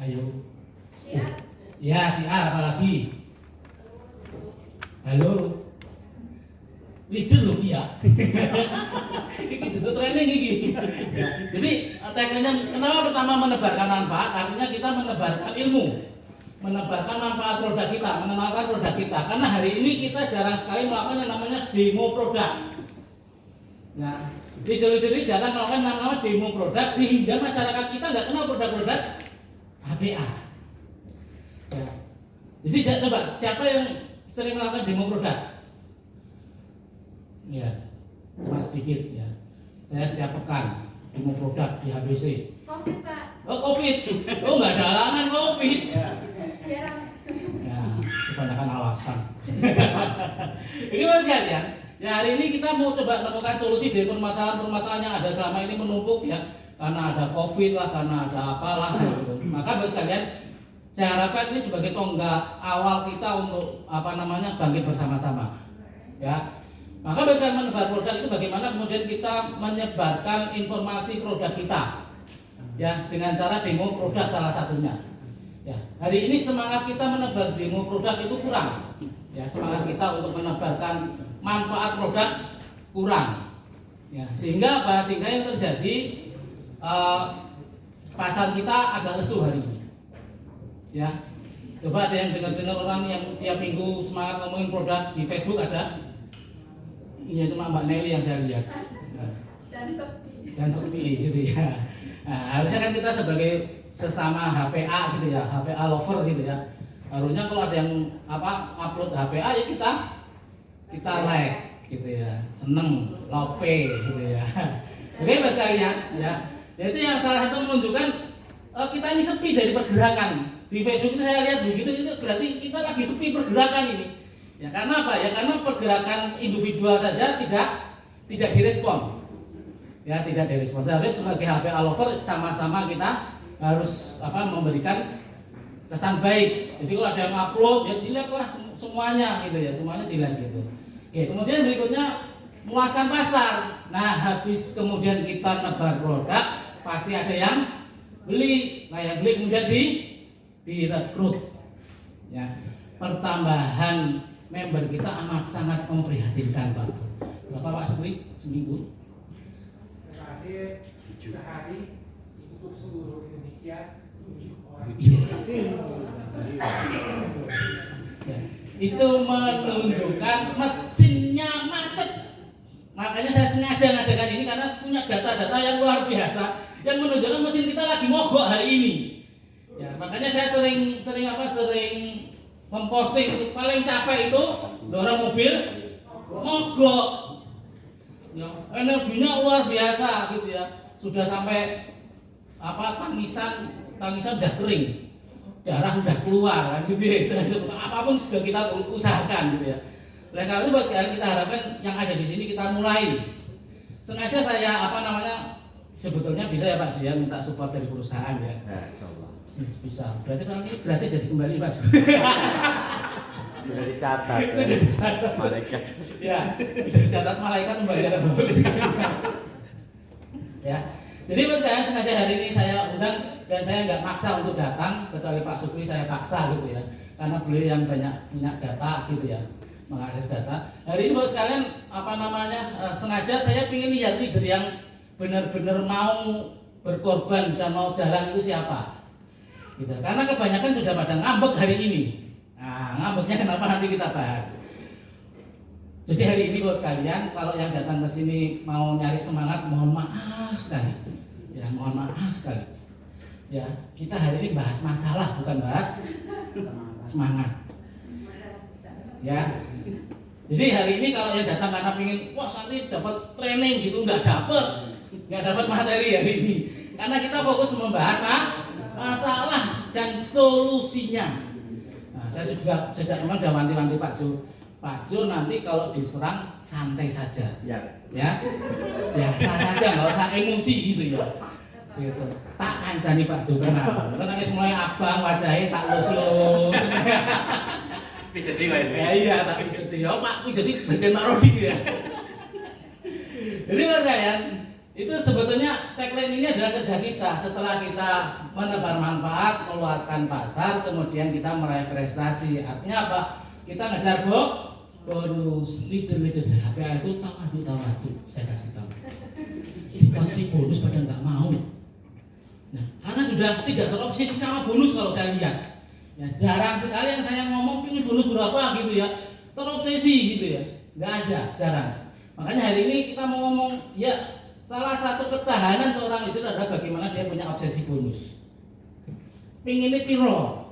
Ayo. Ya, si A apalagi? Halo. Leader loh ya. Ini itu training ini. Ya. Jadi tagline-nya kenapa pertama menebarkan manfaat? Artinya kita menebarkan ilmu, menebarkan manfaat produk kita, mengenalkan produk kita. Karena hari ini kita jarang sekali melakukan yang namanya demo produk. Nah, di juri-juri jarang melakukan namanya demo produk sehingga masyarakat kita nggak kenal produk-produk HPA. Ya. Jadi coba siapa yang sering melakukan demo produk? Ya, cuma sedikit ya. Saya setiap pekan demo produk di HBC. Covid Pak. Oh Covid, oh nggak ada halangan Covid. Ya. Ya, kebanyakan alasan. Ini mas kalian. Ya hari ini kita mau coba menemukan solusi dari permasalahan-permasalahan yang ada selama ini menumpuk ya. Karena ada Covid lah, karena ada apalah gitu. Maka bos kalian, saya harapkan ini sebagai tonggak awal kita untuk bangkit bersama-sama. Ya. Maka berdasarkan menebar produk itu bagaimana kemudian kita menyebarkan informasi produk kita, ya dengan cara demo produk salah satunya. Ya hari ini semangat kita menebar demo produk itu kurang, ya semangat kita untuk menebarkan manfaat produk kurang, ya sehingga apa? Sehingga yang terjadi pasar kita agak lesu hari ini. Ya coba ada yang dengar orang yang tiap minggu semangat ngomongin produk di Facebook ada? Iya cuma Mbak Nelly yang saya lihat. Dan sepi gitu ya. Nah, harusnya kan kita sebagai sesama HPA gitu ya, HPA lover gitu ya. Harusnya kalau ada yang upload HPA ya kita like gitu ya, seneng, lope gitu ya. Oke mas kalian ya. Itu yang salah satu menunjukkan kita ini sepi dari pergerakan. Di Facebook itu saya lihat begitu itu berarti kita lagi sepi pergerakan ini. Ya karena apa? Ya karena pergerakan individual saja tidak direspon. Ya tidak direspon. Seharusnya sebagai HPA lover sama-sama kita harus memberikan kesan baik. Jadi kalau ada yang upload ya dilihatlah semuanya gitu ya, semuanya dilihat gitu. Oke, kemudian berikutnya meluaskan pasar. Nah, habis kemudian kita nebar produk, pasti ada yang beli. Nah, yang beli kemudian direkrut. Ya, pertambahan member kita amat sangat memprihatinkan Pak. Berapa Pak Supri? Seminggu? Terakhir sehari untuk seluruh Indonesia 7 orang. Iya. Ya, itu menunjukkan mesinnya macet. Makanya saya sengaja ngadakan ini karena punya data-data yang luar biasa yang menunjukkan mesin kita lagi mogok hari ini. Ya, makanya saya sering memposting itu paling capek itu dorong mobil mogok. Ya, energinya luar biasa gitu ya. Sudah sampai tangisan sudah kering. Darah sudah keluar kan gitu ya istilahnya. Apapun sudah kita usahakan gitu ya. Oleh karena itu sekali kita harapkan yang ada di sini kita mulai. Sengaja saya sebetulnya bisa ya Pak Jian minta support dari perusahaan ya. Bisa. Berarti kalau ini gratis jadi kembali Mas. Sudah dicatat. Sudah dicatat. Malaikat. Ya, sudah dicatat malaikat membayar Bapak sekalian. Ya. Jadi Mas sekalian sengaja hari ini saya undang dan saya nggak maksa untuk datang kecuali Pak Supri saya paksa gitu ya. Karena beliau yang banyak punya data gitu ya. Mengakses data. Hari ini Bapak sekalian sengaja saya ingin lihat leader yang benar-benar mau berkorban dan mau jalan itu siapa. Gitu. Karena kebanyakan sudah pada ngambek hari ini. Nah, ngambeknya kenapa nanti kita bahas. Jadi hari ini Bapak sekalian, kalau yang datang ke sini mau nyari semangat, mohon maaf sekali. Ya, mohon maaf sekali. Ya, kita hari ini bahas masalah bukan bahas semangat. Ya. Jadi hari ini kalau yang datang karena ingin, wah nanti dapat training gitu, nggak dapat materi hari ini. Karena kita fokus membahas masalah dan solusinya. Nah, saya juga sejak kemarin sudah wanti-wanti Pak Jo nanti kalau diserang santai saja. Ya, biasa saja, nggak usah emosi gitu ya. Gitu. Tak kancani Pak Jo kenapa? Karena semuanya abang wajahnya tak lus-lus. Pijeti wae. Iya, tak pijeti. Ya Pak, pijeti bagian Pak Rodi ya. Jadi Mas kalian, Itu sebetulnya tagline ini adalah kerja kita. Setelah kita menebar manfaat, meluaskan pasar, kemudian kita meraih prestasi. Artinya apa? Kita ngejar bonus. Leader HPA itu tawadu. Saya kasih tahu. Dikasih bonus pada nggak mau. Nah, karena sudah tidak terobsesi sama bonus kalau saya lihat. Ya, jarang sekali yang saya ngomong pingin bonus berapa gitu ya. Terobsesi gitu ya. Nggak ada, jarang. Makanya hari ini kita mau ngomong ya salah satu ketahanan seorang leader adalah bagaimana dia punya obsesi bonus. Pinginnya piro.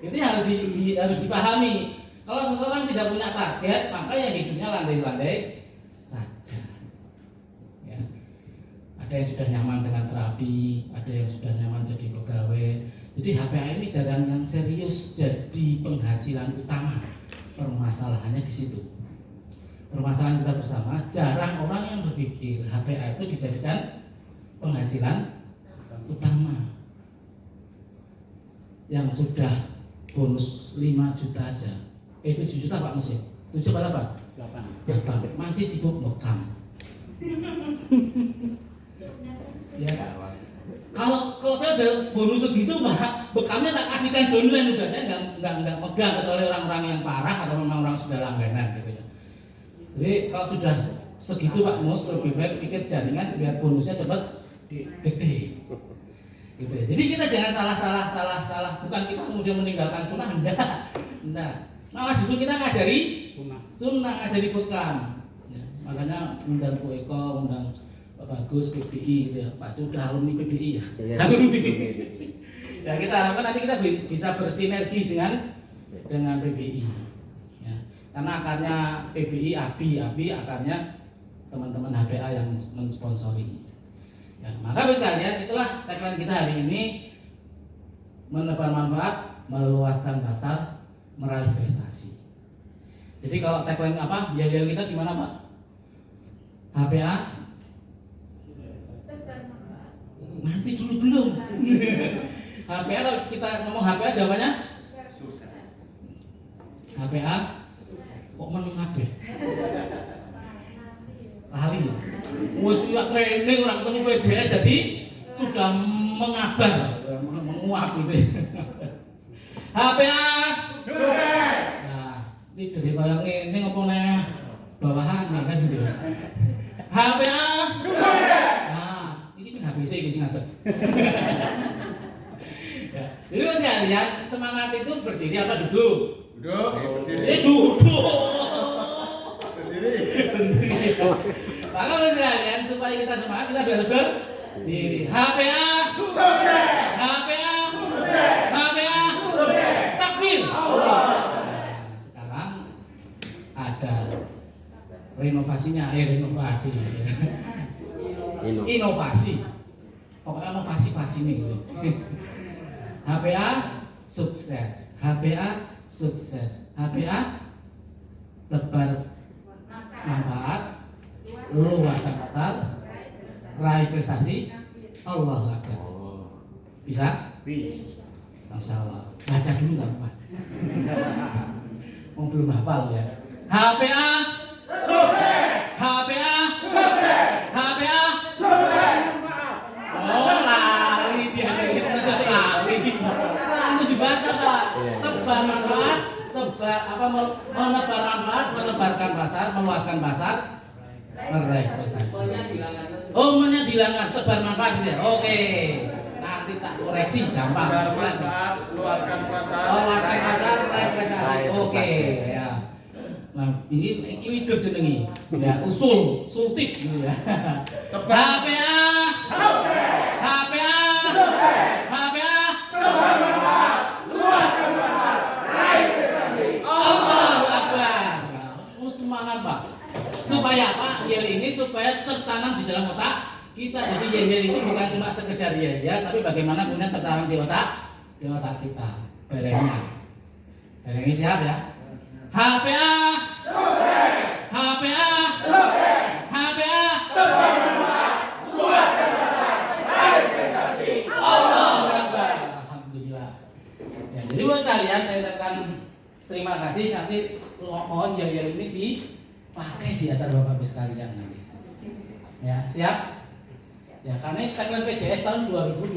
Itu harus dipahami. Kalau seseorang tidak punya target, maka ya hidupnya landai-landai saja. Ya. Ada yang sudah nyaman dengan terapi, ada yang sudah nyaman jadi pegawai. Jadi HPA ini jarang yang serius jadi penghasilan utama. Permasalahannya di situ. Permasalahan kita bersama, jarang orang yang berpikir HPA itu dijadikan penghasilan utama. Yang sudah bonus 5 juta aja. 7 juta Pak Mus ya? 7 apa 8? 8. Masih sibuk ngekam. Ya. Kalau saya udah bonus segitu Pak, bekamnya tak kasihkan downline udah, saya nggak megang kecuali orang-orang yang parah atau memang orang sudah langganan gitu ya. Jadi kalau sudah segitu Pak Mus, lebih baik pikir jaringan biar bonusnya cepat gede. Gitu ya. Jadi kita jangan salah. Bukan kita kemudian meninggalkan sunnah, enggak. Malah justru kita ngajari sunnah, ngajari bekam. Ya, makanya undang Bu Eko, undang Pak Bagus, PBI, gitu ya. Pak itu udah alumni PBI ya. Ya kita harapkan nanti kita bisa bersinergi dengan PBI. Ya. Karena akarnya PBI, ABI akarnya teman-teman HPA yang mensponsori. Ya, maka bisa lihat itulah tagline kita hari ini, menebar manfaat, meluaskan pasar, meraih prestasi. Jadi kalau tagline apa? Ya kita gimana Pak? HPA? Nanti dulu belum. HPA kalau kita ngomong HPA jawabannya? HPA? Kok meneng kabeh? Lali. Wes ya training orang ketemu PJS jadi sudah mengabar, menguap gitu. HPA sukses. Nah, ini dari barang ini ngopo neh bawahan kan gitu ya. HPA sukses. Nah, ini sing HBC iki sing ngatur. Ya, jadi Mas kalian semangat itu berdiri apa duduk? Duduk. Duduk. Berdiri. Maka Mas kalian supaya kita semangat kita harus berdiri. HPA Sukses. HPA Sukses. HPA Sukses. takbir. Allah. Nah, sekarang ada renovasinya, renovasi. Inovasi. Pokoknya inovasi nih gitu. HPA sukses. HPA sukses. HPA tebar manfaat, luaskan pasar, raih prestasi. Allahu Akbar. Bisa? Bisa. Insya Allah. Baca dulu nggak apa? Belum hafal ya. HPA Sukses. HPA Sukses. HPA. Sukses. Oh lari dia jadi proses lari. Langsung dibaca Pak. Tebar manfaat, menebar manfaat, menebarkan pasar, meluaskan pasar, meraih prestasi. Oh menyajilangan, tebar manfaat gitu ya. Oke. Nanti tak koreksi gampang. Bermanfaat, luaskan pasar. Meluaskan pasar, meraih prestasi. Oke ya. Nah ini leader jenengi. Ya usul, sultik gitu ya. HPA Sukses. HPA Sukses. HPA Tebar manfaat, luaskan pasar, raih prestasi. Allahu Akbar. Semangat Pak. Supaya apa? Yel ini supaya tertanam di dalam otak kita. Jadi yel itu bukan cuma sekedar yel ya, tapi bagaimana kemudian tertanam di otak kita. Barengnya. Barengnya siap ya? HPA Sukses. HPA Sukses. HPA Tebar manfaat, luaskan pasar, raih prestasi. Allahu Akbar. Alhamdulillah. Ya, jadi buat sekalian saya ucapkan terima kasih. Nanti mohon yel ini dipakai di acara Bapak Ibu sekalian nanti. Ya, siap? Ya, karena ini tagline PJS tahun 2021.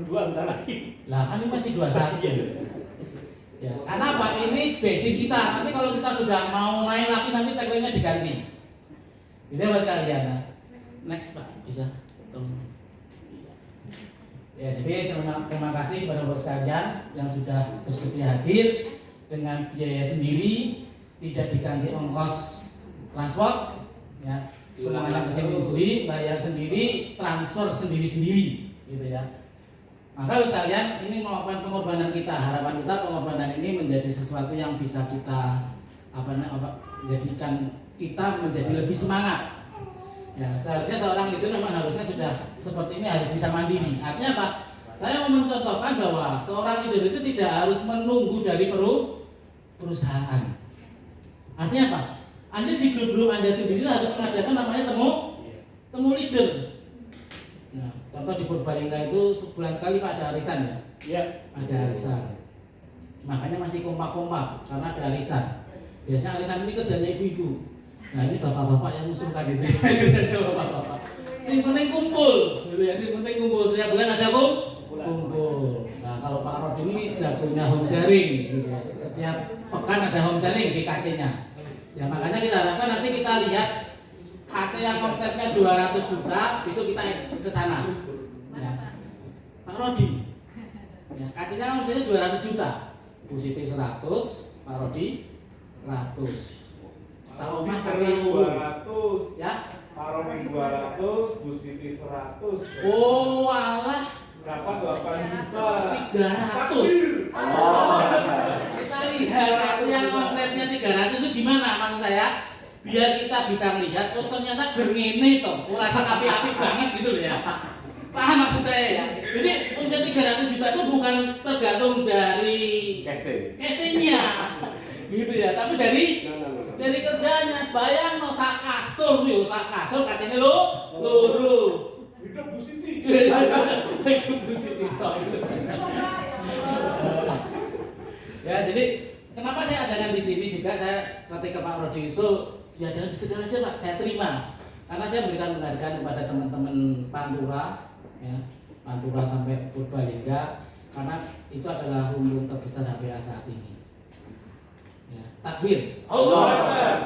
Dua bentar lagi. Lah kan ini masih 21. Ya, karena apa? Ini basic kita. Nanti kalau kita sudah mau naik lagi nanti tagline-nya diganti. Gitu ya Mas kalian. Nah, next Pak, bisa. Ya, jadi terima kasih kepada Bapak sekalian yang sudah bersedia hadir dengan biaya sendiri, tidak diganti ongkos transport, ya. Semuanya kesini sendiri, bayar sendiri, transfer sendiri-sendiri, gitu ya. Maka sekalian, ini merupakan pengorbanan kita. Harapan kita pengorbanan ini menjadi sesuatu yang bisa kita jadikan kita menjadi lebih semangat. Ya, seharusnya seorang leader memang harusnya sudah seperti ini, harus bisa mandiri. Artinya apa? Saya mau mencontohkan bahwa seorang leader itu tidak harus menunggu dari perusahaan. Artinya apa? Anda di grup-grup Anda sendiri harus mengadakan namanya temu leader. Nah, contoh di Purbalingga itu sebulan sekali Pak ada arisan ya. Iya. Ada arisan. Makanya masih kompak-kompak karena ada arisan. Biasanya arisan ini kerjanya ibu-ibu. Nah ini bapak-bapak yang usulkan itu. Bapak-bapak. Sing penting kumpul, gitu ya. Sing penting kumpul. Setiap bulan ada kumpul. Nah kalau Pak Rod ini jagonya home sharing, gitu ya. Setiap pekan ada home sharing di KC-nya. Ya makanya kita harapkan nanti kita lihat KC yang omsetnya 200 juta, besok kita ke sana. Ya. Pak Rodi. Ya, KC-nya omsetnya 200 juta. Bu Siti 100, Pak Rodi 100. Salomah KC 200. ya. Pak Romi 200, Bu Siti 100. Oh, alah. Berapa 8 juta? 300. Kita lihat yang omsetnya 300 itu gimana maksud saya? Biar kita bisa melihat, oh ternyata gengene toh, rasa api-api banget gitu loh ya. Paham maksud saya ya? Jadi omset 300 juta itu bukan tergantung dari casing-nya, gitu ya. Tapi dari kerjanya. Bayang no sak kasur kacanya loro. Hidup Bu Siti. Hidup Bu Siti toh. Ya jadi kenapa saya adakan di sini juga saya ketika Pak Rodi usul ya jangan dikejar aja Pak, saya terima karena saya memberikan penghargaan kepada teman-teman Pantura, ya Pantura sampai Purbalingga karena itu adalah lumbung terbesar HPA saat ini. Ya, takbir. Allah.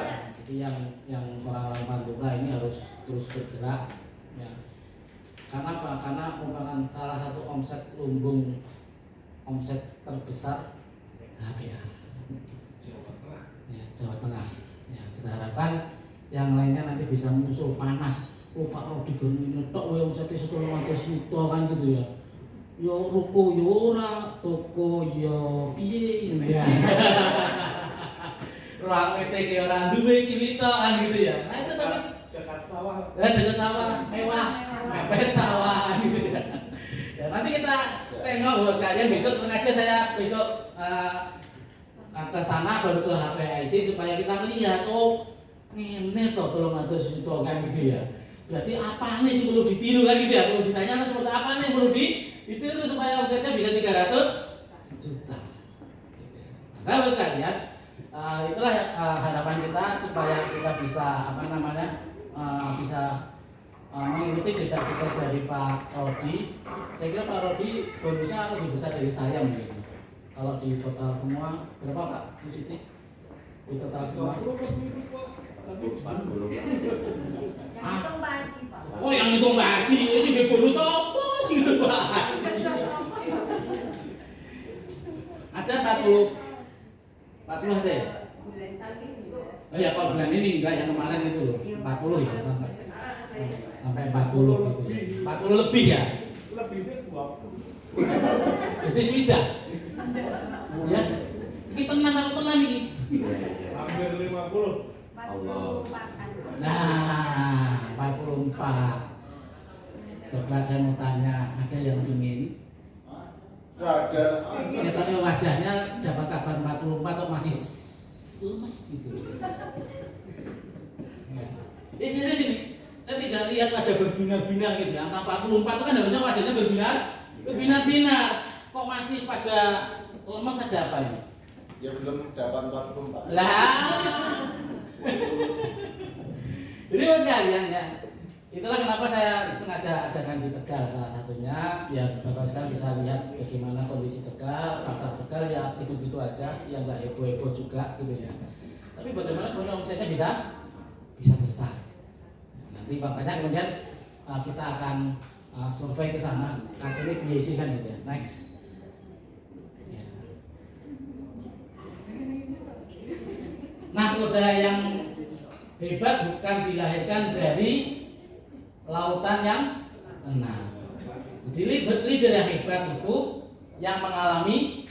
Nah, jadi yang orang-orang Pantura ini harus terus bergerak, ya. Karena apa? Karena merupakan salah satu omset terbesar HPA. Ya, Jawa Tengah. Ya, kita harapkan yang lainnya nanti bisa menyusul panas. Oh Pak Rodi ini tok wae omsete 150 juta kan gitu ya. Yo ruko yo ora, toko yo piye ya. Ruang PT ki ora duwe cilik tok kan gitu ya. Nah itu tapi Dekat sawah. dekat sawah, mewah, mepet sawah gitu ya. Ya nanti kita tengok Bapak sekalian besok aja saya besok ke sana baru ke HPIC supaya kita melihat oh ini toh 300 juta kan gitu ya. Berarti apa nih sih perlu ditiru kan gitu ya? Perlu ditanya seperti apa nih perlu ditiru supaya omsetnya bisa 300 juta. Gitu ya. Maka Bapak sekalian itulah harapan kita supaya kita bisa bisa mengikuti jejak sukses dari Pak Rodi. Saya kira Pak Rodi bonusnya lebih besar dari saya mungkin. Kalau di total semua berapa Pak Bu Siti? Di total semua? Oh yang itu Mbak Haji, sih di bonus apa sih itu Mbak Haji? Ada 40 ada ya? Oh ya kalau bulan ini enggak, yang kemarin itu loh 40 ya sampai 40 gitu. 40 lebih ya? Lebihnya 20. Jadi sudah. Ya. Ini tenang atau tenang ini? Hampir 50. Allah. Nah, 44. Coba saya mau tanya, ada yang ingin? Nggak ada. Ketoknya wajahnya dapat kabar 44 atau masih lemes gitu. Ya. Sini. Saya tidak lihat wajah berbinar-binar gitu ya. Angka 44 itu kan harusnya wajahnya berbinar-binar. Kok masih pada lemes, ada apa ini? Ya belum dapat 44. Lah. Jadi Mas kalian ya, Itulah kenapa saya sengaja adakan di Tegal salah satunya, biar Bapak sekalian bisa lihat bagaimana kondisi Tegal, pasar Tegal ya gitu-gitu aja, ya nggak heboh-heboh juga gitu ya. Tapi bagaimana kemudian omsetnya bisa besar. Nah, nanti makanya kemudian kita akan survei ke sana, kajian BIC kan gitu ya. Next. Ya. Nahkoda yang hebat bukan dilahirkan dari lautan yang tenang. Jadi leader yang hebat itu yang melalui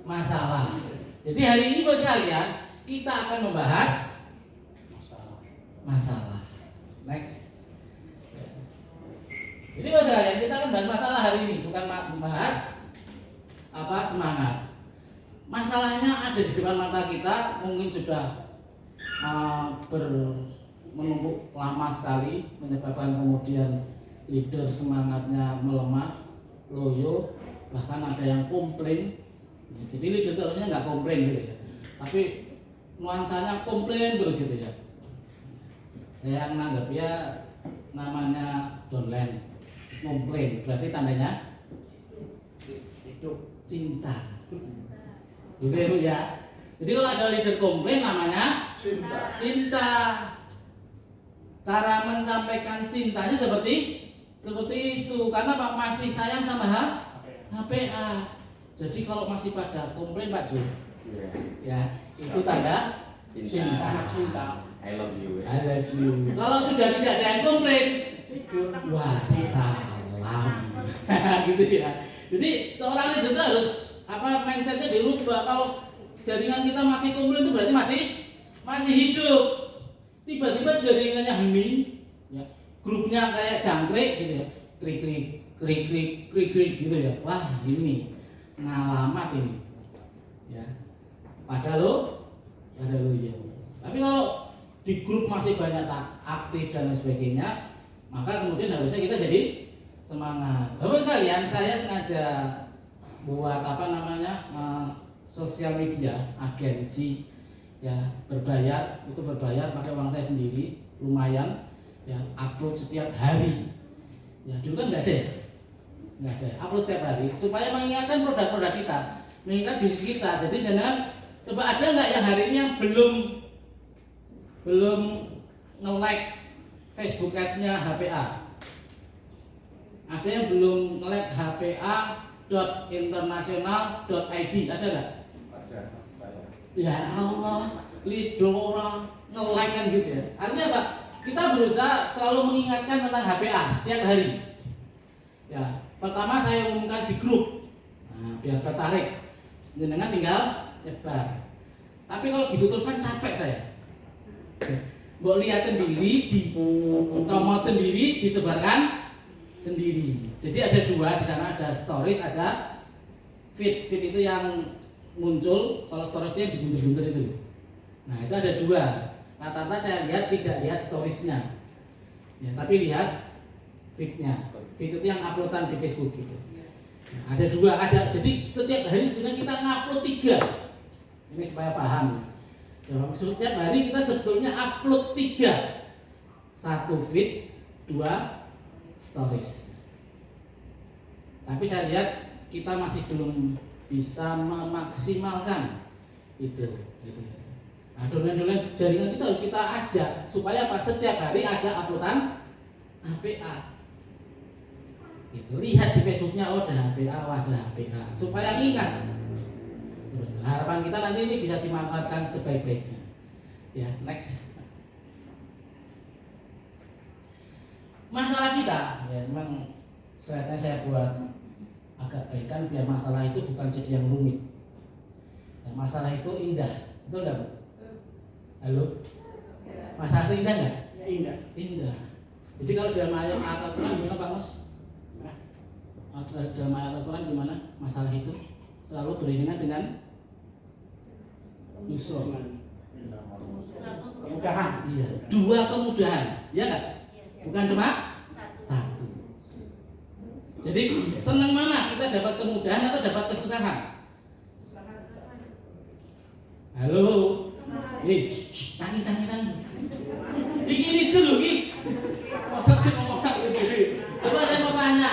masalah. Jadi hari ini buat kalian kita akan membahas masalah. Next. Jadi buat kalian kita akan bahas masalah hari ini, bukan membahas semangat. Masalahnya ada di depan mata kita, mungkin sudah menumpuk lama sekali, menyebabkan kemudian leader semangatnya melemah, loyo, bahkan ada yang komplain. Jadi leader itu harusnya nggak komplain gitu ya, tapi nuansanya komplain terus gitu ya. Saya menganggap ya namanya downline, komplain berarti tandanya hidup cinta, gitu ya. Jadi kalau ada leader komplain namanya cinta. Cara menyampaikan cintanya seperti itu, karena Pak masih sayang sama HPA. Jadi kalau masih pada komplain Pak Jo, ya itu tanda cinta. I love you. Kalau sudah tidak ada yang komplain, wassalam. Gitu ya. Jadi seorang leader harus mindsetnya dirubah. Kalau jaringan kita masih komplain itu berarti masih hidup. Tiba-tiba jaringannya hening, ya, grupnya kayak jangkrik gitu ya, krik gitu ya. Wah ini ngalamat ini, ya. Padahal ya. Tapi kalau di grup masih banyak aktif dan lain sebagainya, maka kemudian harusnya kita jadi semangat. Bapak sekalian, saya sengaja buat sosial media agensi. Ya berbayar pakai uang saya sendiri, lumayan ya, upload setiap hari ya. Dulu kan nggak ada upload setiap hari supaya mengingatkan produk-produk kita, mengingat bisnis kita. Jadi jangan coba, ada nggak yang hari ini yang belum nge-like Facebook ads-nya HPA? Ada yang belum nge-like hpa.international.id, ada nggak? Ya Allah, lidora nge-like kan gitu ya. Artinya apa? Kita berusaha selalu mengingatkan tentang HPA setiap hari. Ya, pertama saya umumkan di grup, biar tertarik. Jenengan tinggal nyebar. Tapi kalau gitu terus kan capek saya. Mbok lihat sendiri, dikomot sendiri, disebarkan sendiri. Jadi ada dua di sana, ada stories, ada feed. Feed itu yang muncul, kalau stories yang dibunter-bunter itu. Nah itu ada dua. Rata-rata saya tidak lihat storiesnya, ya, tapi lihat feednya. Feed itu yang uploadan di Facebook gitu. Nah, ada dua, jadi setiap hari sebenarnya kita ngupload 3. Ini supaya paham ya. Setiap hari kita sebetulnya upload 3. 1 feed, 2 stories. Tapi saya lihat kita masih belum bisa memaksimalkan itu. Nah, domain-domain jaringan kita harus kita ajak supaya setiap hari ada uploadan HPA. Gitu. Lihat di Facebooknya, ada HPA, supaya ingat. Harapan kita nanti ini bisa dimanfaatkan sebaik-baiknya. Ya, next. Masalah kita, ya memang saya buat agak baikkan biar masalah itu bukan jadi yang rumit. Ya, masalah itu indah, betul nggak Bu? Halo? Masalah itu indah nggak? Ya, indah. Indah. Jadi kalau dalam ayat Al-Quran gimana Pak Mus? Dalam ayat Al-Quran gimana masalah itu? Selalu beriringan dengan yusra. Kemudahan. Iya, 2 kemudahan, ya nggak? Bukan cuma 1. Jadi senang mana, kita dapat kemudahan atau dapat kesusahan? Halo, tangi. Ini leader loh, masih ngomong lagi. Coba saya mau tanya,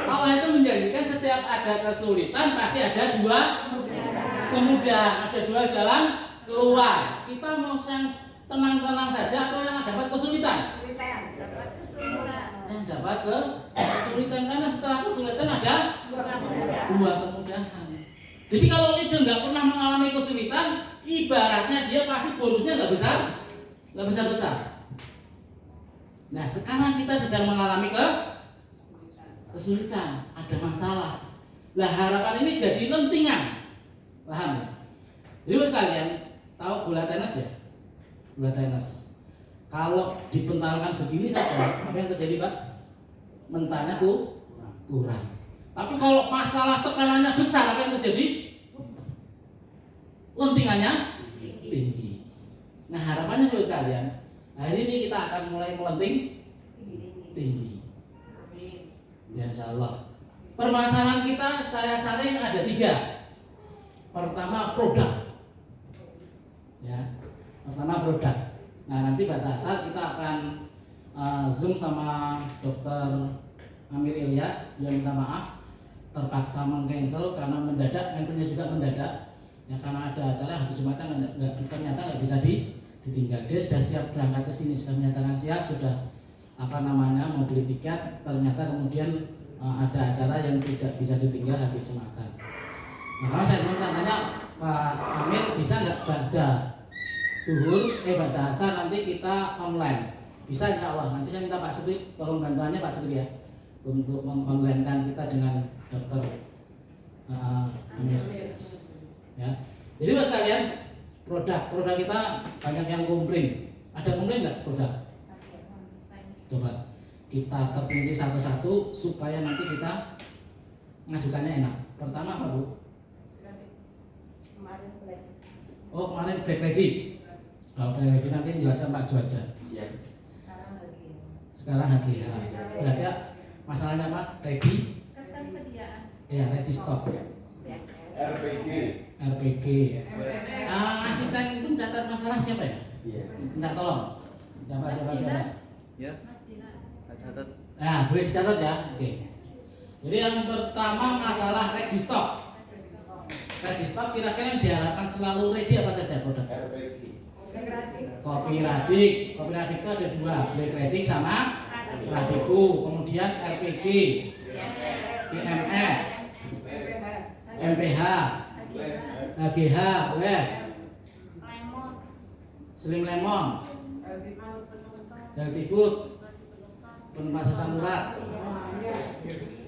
Allah itu menjanjikan setiap ada kesulitan pasti ada dua kemudahan, ada dua jalan keluar. Kita mau yang tenang-tenang saja atau yang dapat kesulitan? Yang dapat kesulitan, karena setelah kesulitan ada dua kemudahan. Jadi kalau leader nggak pernah mengalami kesulitan, ibaratnya dia pasti bonusnya nggak besar. Nah sekarang kita sedang mengalami kesulitan, ada masalah. Lah harapan ini jadi lentingan, paham ya? Jadi buat kalian tahu bola tenis ya? Bola tenis. Kalau dipentalkan begini saja, apa yang terjadi Pak? Mentalnya kurang. Tapi kalau masalah tekanannya besar, apa yang terjadi? Lentingannya tinggi. Nah harapannya buat kalian, hari ini kita akan mulai melenting tinggi. Ya insya Allah. Permasalahan kita saya saring ada 3. Pertama produk. Ya, pertama produk. Nah nanti pada saat kita akan zoom sama Dokter Amir Ilyas, dia minta maaf terpaksa meng-cancel karena mendadak, cancelnya juga mendadak. Ya karena ada acara habis Jumatan ternyata nggak bisa ditinggal. Dia sudah siap berangkat ke sini, sudah menyatakan siap, sudah mau beli tiket, ternyata kemudian ada acara yang tidak bisa ditinggal habis Jumatan. Makanya saya mau tanya Pak Amir, bisa nggak pada asar nanti kita online? Bisa insya Allah. Nanti saya minta Pak Sukri, tolong bantuannya Pak Sukri ya, untuk mengonlinekan kita dengan Dokter Amir. Ya. Jadi Mas sekalian, produk kita banyak yang komplain. Ada komplain nggak produk? Coba kita terperinci satu-satu supaya nanti kita ngajukannya enak. Pertama apa Bu? Oh kemarin back ready. Kalau back ready nanti jelaskan Pak Jo aja. Sekarang HGH. Berarti masalahnya apa? Ready? Ketersediaan. Ya ready stock. RPG. Asisten pencatat masalah siapa ya? Minta tolong. Siapa? Ya, Mas Dinar. catat. Nah, boleh dicatat ya. Oke. Jadi yang pertama masalah ready stock. Ready stock kira-kira yang diharapkan selalu ready apa saja produk? Kopi Radik. Kopi Radik itu ada 2, Black Radik sama Radiku. Kemudian RPG, IMS, MPH, HGH, WF, Slim Lemon, Healthy Food, Penpas Samurat.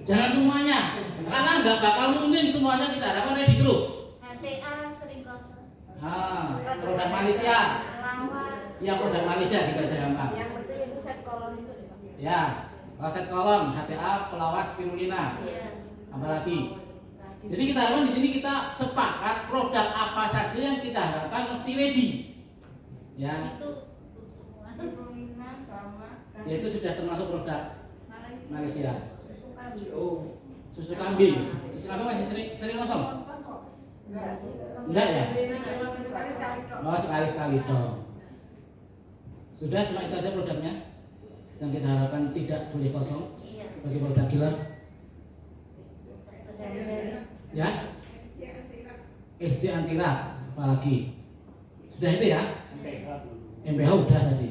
Jangan semuanya, karena nggak bakal mungkin semuanya kita harapkan ready terus. HTA sering kosong. Produk Malaysia. Ya produk Malaysia kita gampang. Yang penting itu set kolon itu. Ya, set kolon, HTA, pelawas, spirulina. Apalagi. Jadi kita harapkan di sini kita sepakat produk apa saja yang kita harapkan mesti ready. Ya. Ya itu sudah termasuk produk Malaysia. Susu kambing. Susu kambing masih sering kosong? Enggak ya? Oh sekali-sekali dong. Sudah cuma itu aja produknya yang kita harapkan tidak boleh kosong bagi produk killer. Ya? SC Antirat apalagi? Sudah itu ya? MPH udah tadi.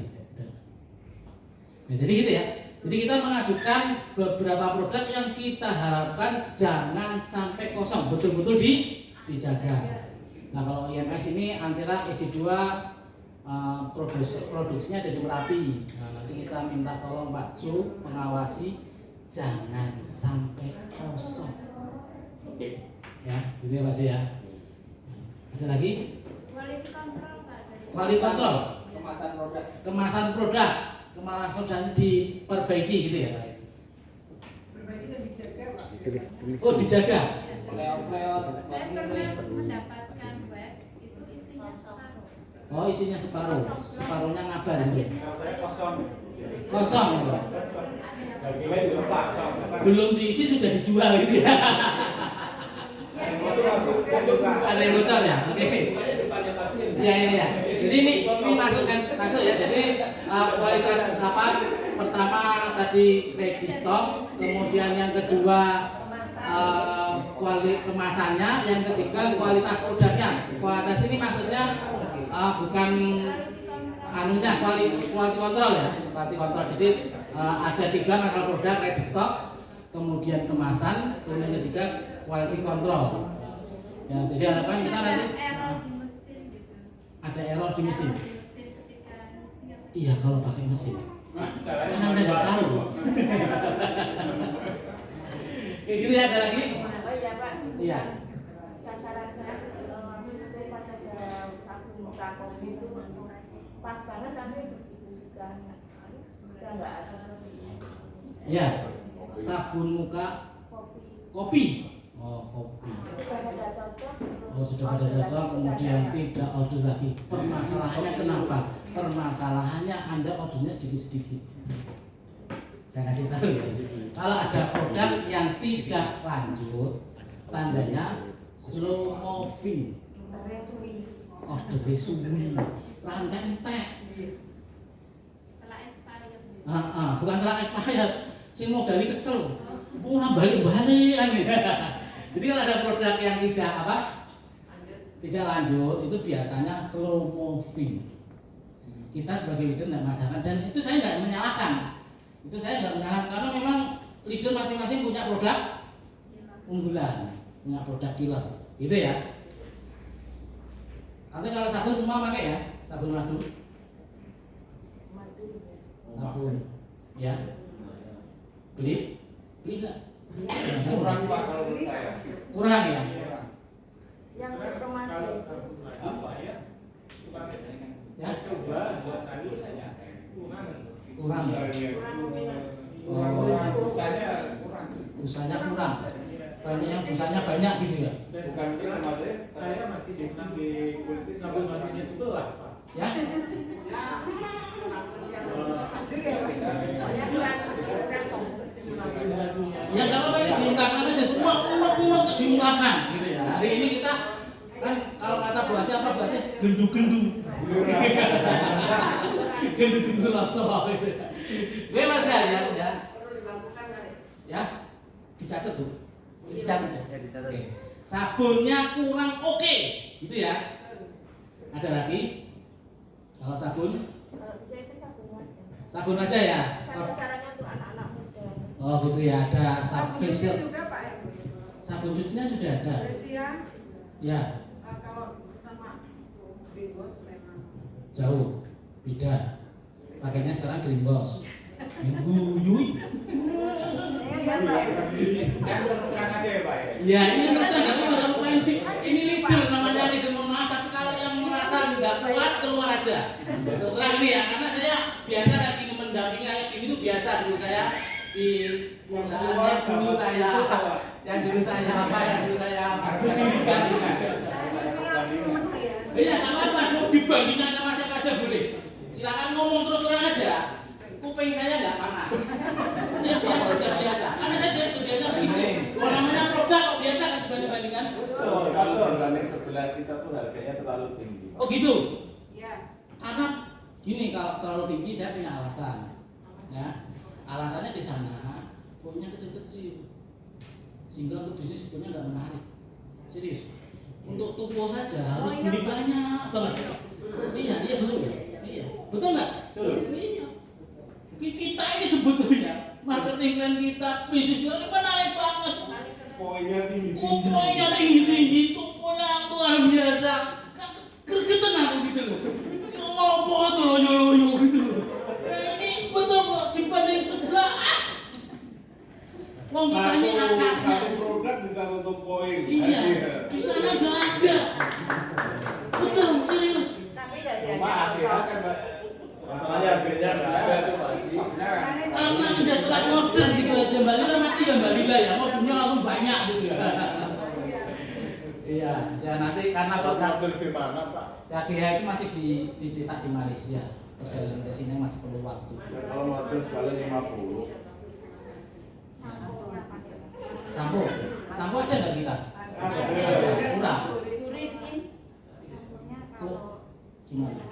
Nah, jadi gitu ya. Jadi kita mengajukan beberapa produk yang kita harapkan jangan sampai kosong, betul-betul dijaga. Nah kalau IMS ini Antirat isi 2 produksinya dari Merapi. Nah, nanti kita minta tolong Pak Ju mengawasi jangan sampai kosong. Ya, gitu ya Pak Ju ya. Ada lagi? Quality control Pak. Quality control. Kemasan Kemasan produk. produk diperbaiki gitu ya. Oh dijaga. Saya pernah mendapatkan web itu isinya separuh. Oh isinya separuhnya ngabar gitu ya. Kosong. Kosong gitu. Dagingnya dilepas. Belum diisi sudah dijual gitu ya. Ada yang bocor ya? Oke. Iya. Jadi ini masuk ya. Jadi kualitas apa? pertama tadi ready stock, kemudian yang kedua kemasannya, yang ketiga kualitas produknya. Kualitas ini maksudnya bukan anunya quality control ya, quality control. Jadi ada 3 masalah produk: ready stock, kemudian kemasan, kemudian yang ketiga quality control. Ya, jadi harapan kita nanti ada error di mesin. Iya, kalau pakai mesin. Kan Anda nggak tahu. Gitu ya, ada lagi? Oh iya Pak. Iya. Sasaran saya itu pas ada sabun muka kopi itu pas banget tapi sudah nggak ada. Ya, sabun muka kopi. Oh, kopi. Sudah pada cocok. Oh, sudah pada cocok, kemudian tidak order lagi. Permasalahannya kenapa? Permasalahannya Anda ordernya sedikit-sedikit. Saya kasih tahu ya. Kalau ada produk yang tidak lanjut, tandanya slow moving. Order suwi. Rantai entek. Setelah expired. Bukan salah expired. Si modalnya kesel. Ora balik-balik kan. Jadi kalau ada produk yang tidak lanjut, itu biasanya slow moving. Kita sebagai leader tidak masalah, dan itu saya nggak menyalahkan. Karena memang leader masing-masing punya produk unggulan, punya produk killer, gitu ya. Nanti kalau sabun semua pakai ya, sabun madu, ya. Beli nggak? Kurang Pak kalau menurut saya. Kurang ya. Yang otomatis. Apa ya? Ya. Coba 2 kali saja. Kurang. Busanya kurang. Busanya kurang. Banyak yang busanya banyak gitu ya. Bukan itu maksudnya saya masih di kulit sampai masihnya sebelah Pak. Ya. Ya nggak apa-apa, ini diungkapkan aja, semua unek-unek diungkapkan gitu ya. Hari ini kita kan kalau kata bahasa apa bahasanya gendu-gendu. Gendu-gendu langsung gitu ya. Gue masih ya. Ya, dicatat tuh. Dicatat ya. Oke. Sabunnya kurang oke, gitu ya. Ada lagi? Kalau sabun? Kalau bisa itu sabun aja. Sabun aja ya. Kan sasarannya tuh anak-anak muda. Oh gitu ya, ada facial. Juga Pak ya. Sabun cucinya sudah ada. Siang, Ya, kalau sama Bigos memang. jauh. Beda. Pakainya sekarang Green Boss. Yui. Saya kan Pak. Yang terus terang aja ya Pak ya. Ya, ini yang terus nggak apa-apa ini leader namanya leader, mohon maaf, tapi kalau yang merasa nggak kuat keluar aja. Terus terang ini ya, karena saya biasa kayak gini mendampingi kayak gini tuh biasa dulu saya di perusahaan yang dulu saya berdirikan. Iya, nggak apa-apa, mau dibandingkan sama siapa aja boleh. Silakan ngomong terus terang aja. Kuping saya nggak panas. Ya biasa, sudah biasa. Karena saya sudah biasa begini. Kalau namanya produk kok biasa kan dibanding-bandingkan. Kalau dibanding sebelah kita tuh harganya terlalu tinggi. Oh gitu. Ya. Karena gini, kalau terlalu tinggi saya punya alasan. Ya, alasannya di sana punya kecil-kecil, sehingga untuk bisnis sebetulnya nggak menarik. Serius. Untuk tupo saja harus beli banyak banget. Iya betul ya. Iya, betul nggak? Iya. Kita ini sebetulnya marketing plan kita, bisnis kita ini menarik banget. Poinnya tinggi. Poinnya tinggi, tuponya luar biasa. Gregetan aku gitu loh. Ngopo tuh loyo-loyo gitu loh. Ini betul kok dibanding sebelah. Wong kita ini akarnya. Satu produk bisa untuk poin. Iya, di sana nggak ada. Betul, serius. Tapi nggak ada. Maaf ya kan Pak. Masalahnya harganya nggak ada tuh Pak Haji. Karena udah telat modern gitu aja, Mbak Lila masih ya Mbak Lila ya, modernnya langsung banyak gitu ya. Iya, ya nanti karena produk Model di mana Pak? ya GH itu masih dicetak di Malaysia. Perjalanan ke sini masih perlu waktu. Ya, kalau model sekali 50. Sampo ada nggak kita? Ada, kurang. Gimana?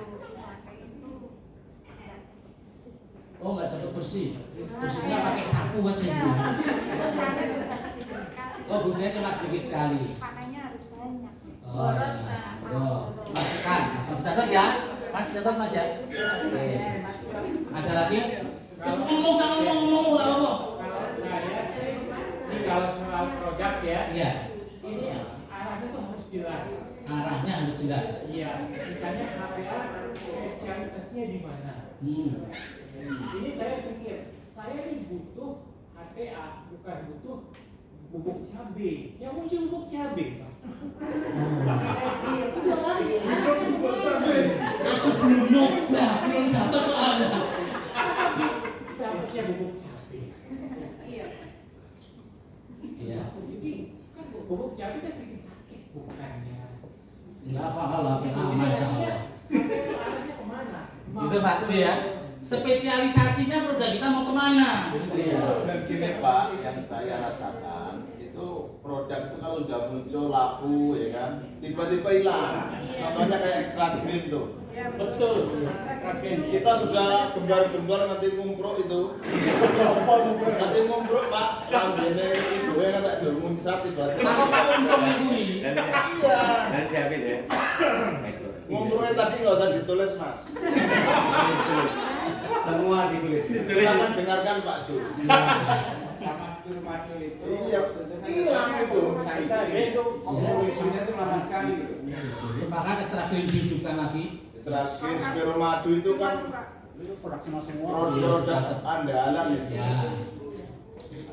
Oh nggak cepet bersih. Oh, busnya cuma sedikit sekali. Pakainya harus banyak. Oh, masukkan, langsung dicatat ya. Mas catat Mas ya. Oke. Ada lagi? Terus ngomong sama ngomong nggak apa-apa. Kalau saya sih, ini kalau soal produk ya, Iya. ini arahnya tuh harus jelas. Arahnya harus jelas. Iya, misalnya HPA spesialisasinya di mana? Ini saya pikir, saya ini butuh HTA, bukan butuh bubuk cabai. Yang muncul bubuk cabai, Pak. Bubuk cabai. Aku belum nyoba, belum dapat soalnya. Dapatnya bubuk cabai. Iya. Jadi kan bubuk cabai kan bikin sakit, bukannya. Enggak apa-apa lah, aman insyaallah. Arahnya kemana? Itu Pak C ya. Spesialisasinya produk kita mau kemana? Gitu ya. Dan gini Pak, yang saya rasakan itu produk itu kalau udah muncul laku ya kan, tiba-tiba hilang. Contohnya kayak ekstrak green tuh. Ya, Betul. Kita sudah gembar-gembar nanti ngumpruk itu. Nanti ngumpruk Pak, lambene itu ya kata dia muncrat tiba-tiba. Kenapa Pak untung ini? Iya. Dan siapin ya. Ngumpruknya tadi nggak usah ditulis Mas. Semua ditulis. Silakan dengarkan Pak Ju. Sama seperti madu itu. Iya, hilang itu. Evolusinya tuh lama sekali gitu. Sepakat ekstrak green dihidupkan lagi. Terakhir spiro madu itu kan Itu produksinya semua. produk andalan itu. Ya.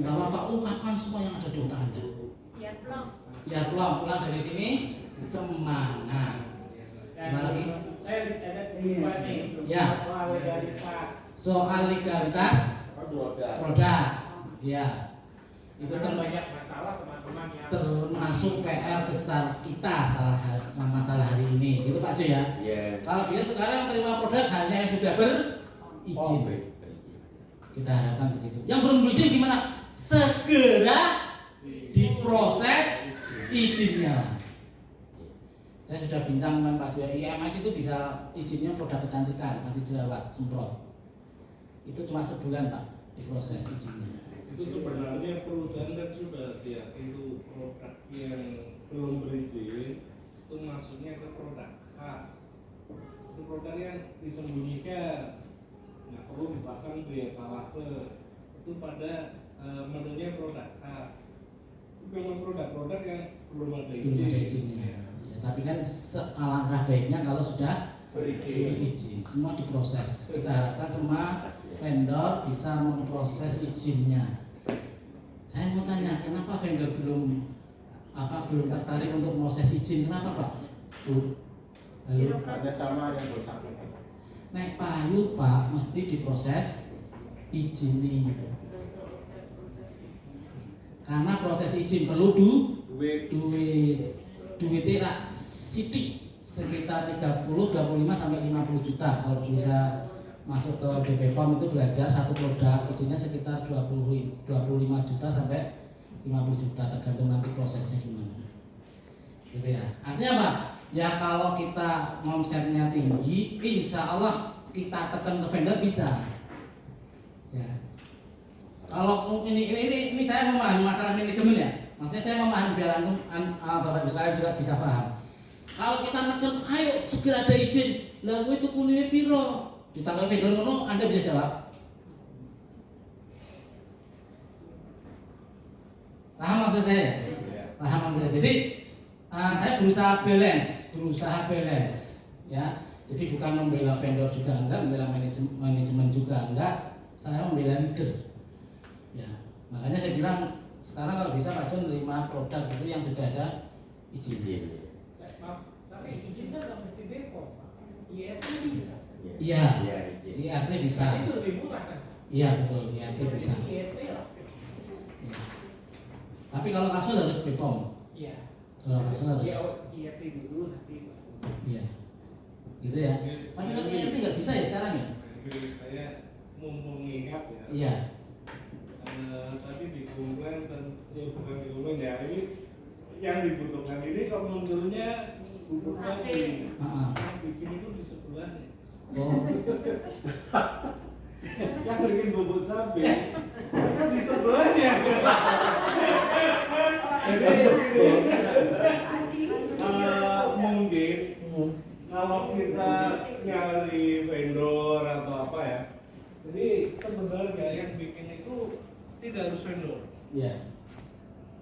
Enggak apa-apa, ungkapkan semua yang ada di otak Anda. Ya belum. Ya pelan-pelan dari sini semangat. Gimana lagi? Saya ada dua nih. Ya. Soal legalitas. Soal legalitas produk. Ya. Itu Karena banyak masalah teman-teman yang termasuk PR besar kita masalah hari ini. Gitu Pak Jo ya. Iya. Kalau dia sekarang menerima produk hanya yang sudah berizin. Kita harapkan begitu. Yang belum berizin gimana? Segera diproses izinnya. Saya sudah bincang dengan Pak Jo. IMS itu bisa izinnya produk kecantikan, nanti jerawat, semprot. Itu cuma sebulan Pak diproses izinnya. Itu sebenarnya perusahaan kan sudah ya itu produk yang belum berizin itu masuknya ke produk khas, itu produk yang disembunyikan, nggak perlu dipasang di etalase, itu pada modelnya produk khas. Kalau produk-produk yang belum ada Belum ada izin, izinnya. Ya, tapi kan alangkah baiknya kalau sudah berizin, semua diproses. Kita harapkan semua vendor bisa memproses izinnya. Saya mau tanya, kenapa vendor belum tertarik untuk proses izin? Kenapa Pak? Bu, halo. Hanya sama yang bersangkutan. Nek payu Pak mesti diproses izin nih. Karena proses izin perlu duit rak sidik sekitar 30, 25 sampai 50 juta. Kalau dulu saya masuk ke BP POM itu belajar satu produk izinnya sekitar 25 juta sampai 50 juta tergantung nanti prosesnya gimana. Gitu ya. Artinya apa? Ya kalau kita omsetnya tinggi, insya Allah kita tekan ke vendor bisa. Ya. Kalau ini saya memahami masalah manajemen ya. Maksudnya saya memahami biar Bapak Ibu sekalian juga bisa paham. Kalau kita neken, ayo segera ada izin. Lah itu kuliah piro? Ditangkap vendor ngono, Anda bisa jawab. Paham maksud saya? Paham maksud saya. Jadi saya berusaha balance, ya. Jadi bukan membela vendor juga enggak, membela manajemen juga enggak. Saya membela leader. Ya, makanya saya bilang sekarang kalau bisa Pak John menerima produk itu yang sudah ada izin. Tapi izinnya nggak mesti BPOM, IRT bisa. Iya, IRT bisa. Itu lebih murah kan? Iya betul, IRT bisa. IRT lah. Ya. Tapi kalau langsung harus BPOM. Iya. Kalau langsung harus. IRT dulu nanti. Iya. Gitu ya. Tapi kan IRT nggak bisa ya sekarang ya? saya mumpung ingat ya. Iya. Tadi di komplain dan bukan di komplain ya, ini yang dibutuhkan ini kalau munculnya bubuk cabai. Yang bikin itu di sebelahnya. Oh. Yang bikin bubuk cabai itu di sebelahnya. kalau kita nyari vendor atau apa ya, jadi sebenarnya yang bikin itu tidak harus vendor. Iya.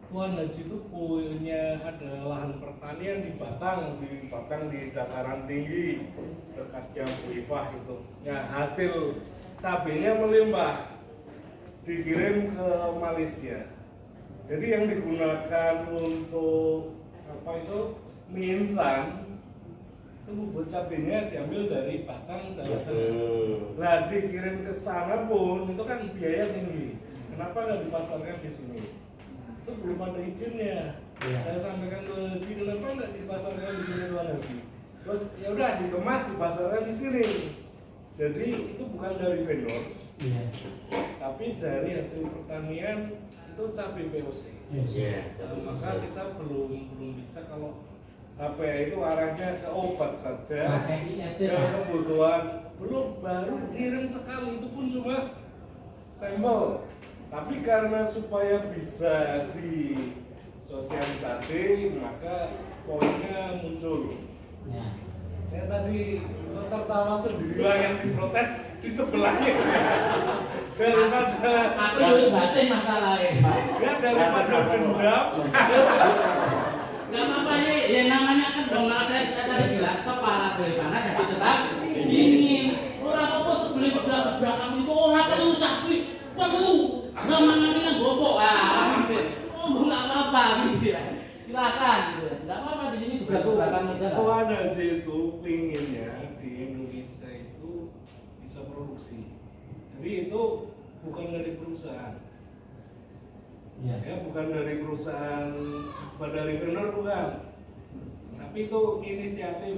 Tuan Haji itu punya ada lahan pertanian di Batang di dataran tinggi dekat Jambu Ifah itu. Ya hasil cabenya melimpah, dikirim ke Malaysia. Jadi yang digunakan untuk apa itu mie instan itu bubuk cabenya diambil dari Batang Jawa Tengah. Nah dikirim ke sana pun itu kan biaya tinggi. Kenapa nggak dipasarkan di sini? Itu belum ada izinnya. Iya. Saya sampaikan ke Haji, kenapa nggak dipasarkan di sini Tuan Haji? Terus ya udah dikemas dipasarkan di sini. Jadi itu bukan dari vendor, Iya. tapi dari hasil pertanian itu cabai POC. Iya. Maka kita belum bisa kalau HPA itu arahnya ke obat saja, Pakai IRT ke Pak. kebutuhan belum baru kirim sekali itu pun cuma sampel. Tapi karena supaya bisa disosialisasi maka poinnya muncul. Ya. Saya tadi tertawa sendiri lah yang diprotes di sebelahnya. Daripada Aku harus batin masalahnya. ya daripada dendam. Gak apa-apa ya, yang namanya kan dong saya tadi bilang kepala dari panas tapi tetap dingin. Orang apa sebeli gebrakan itu orang perlu tapi perlu. Gak mangannya gopok oh nggak apa-apa gitu ya. Silakan, nggak apa-apa di sini gebrakan aja lah. Tuan Haji itu pinginnya di Indonesia itu bisa produksi. Jadi itu bukan dari perusahaan. Ya. Ya bukan dari perusahaan, bukan dari vendor bukan. Tapi itu inisiatif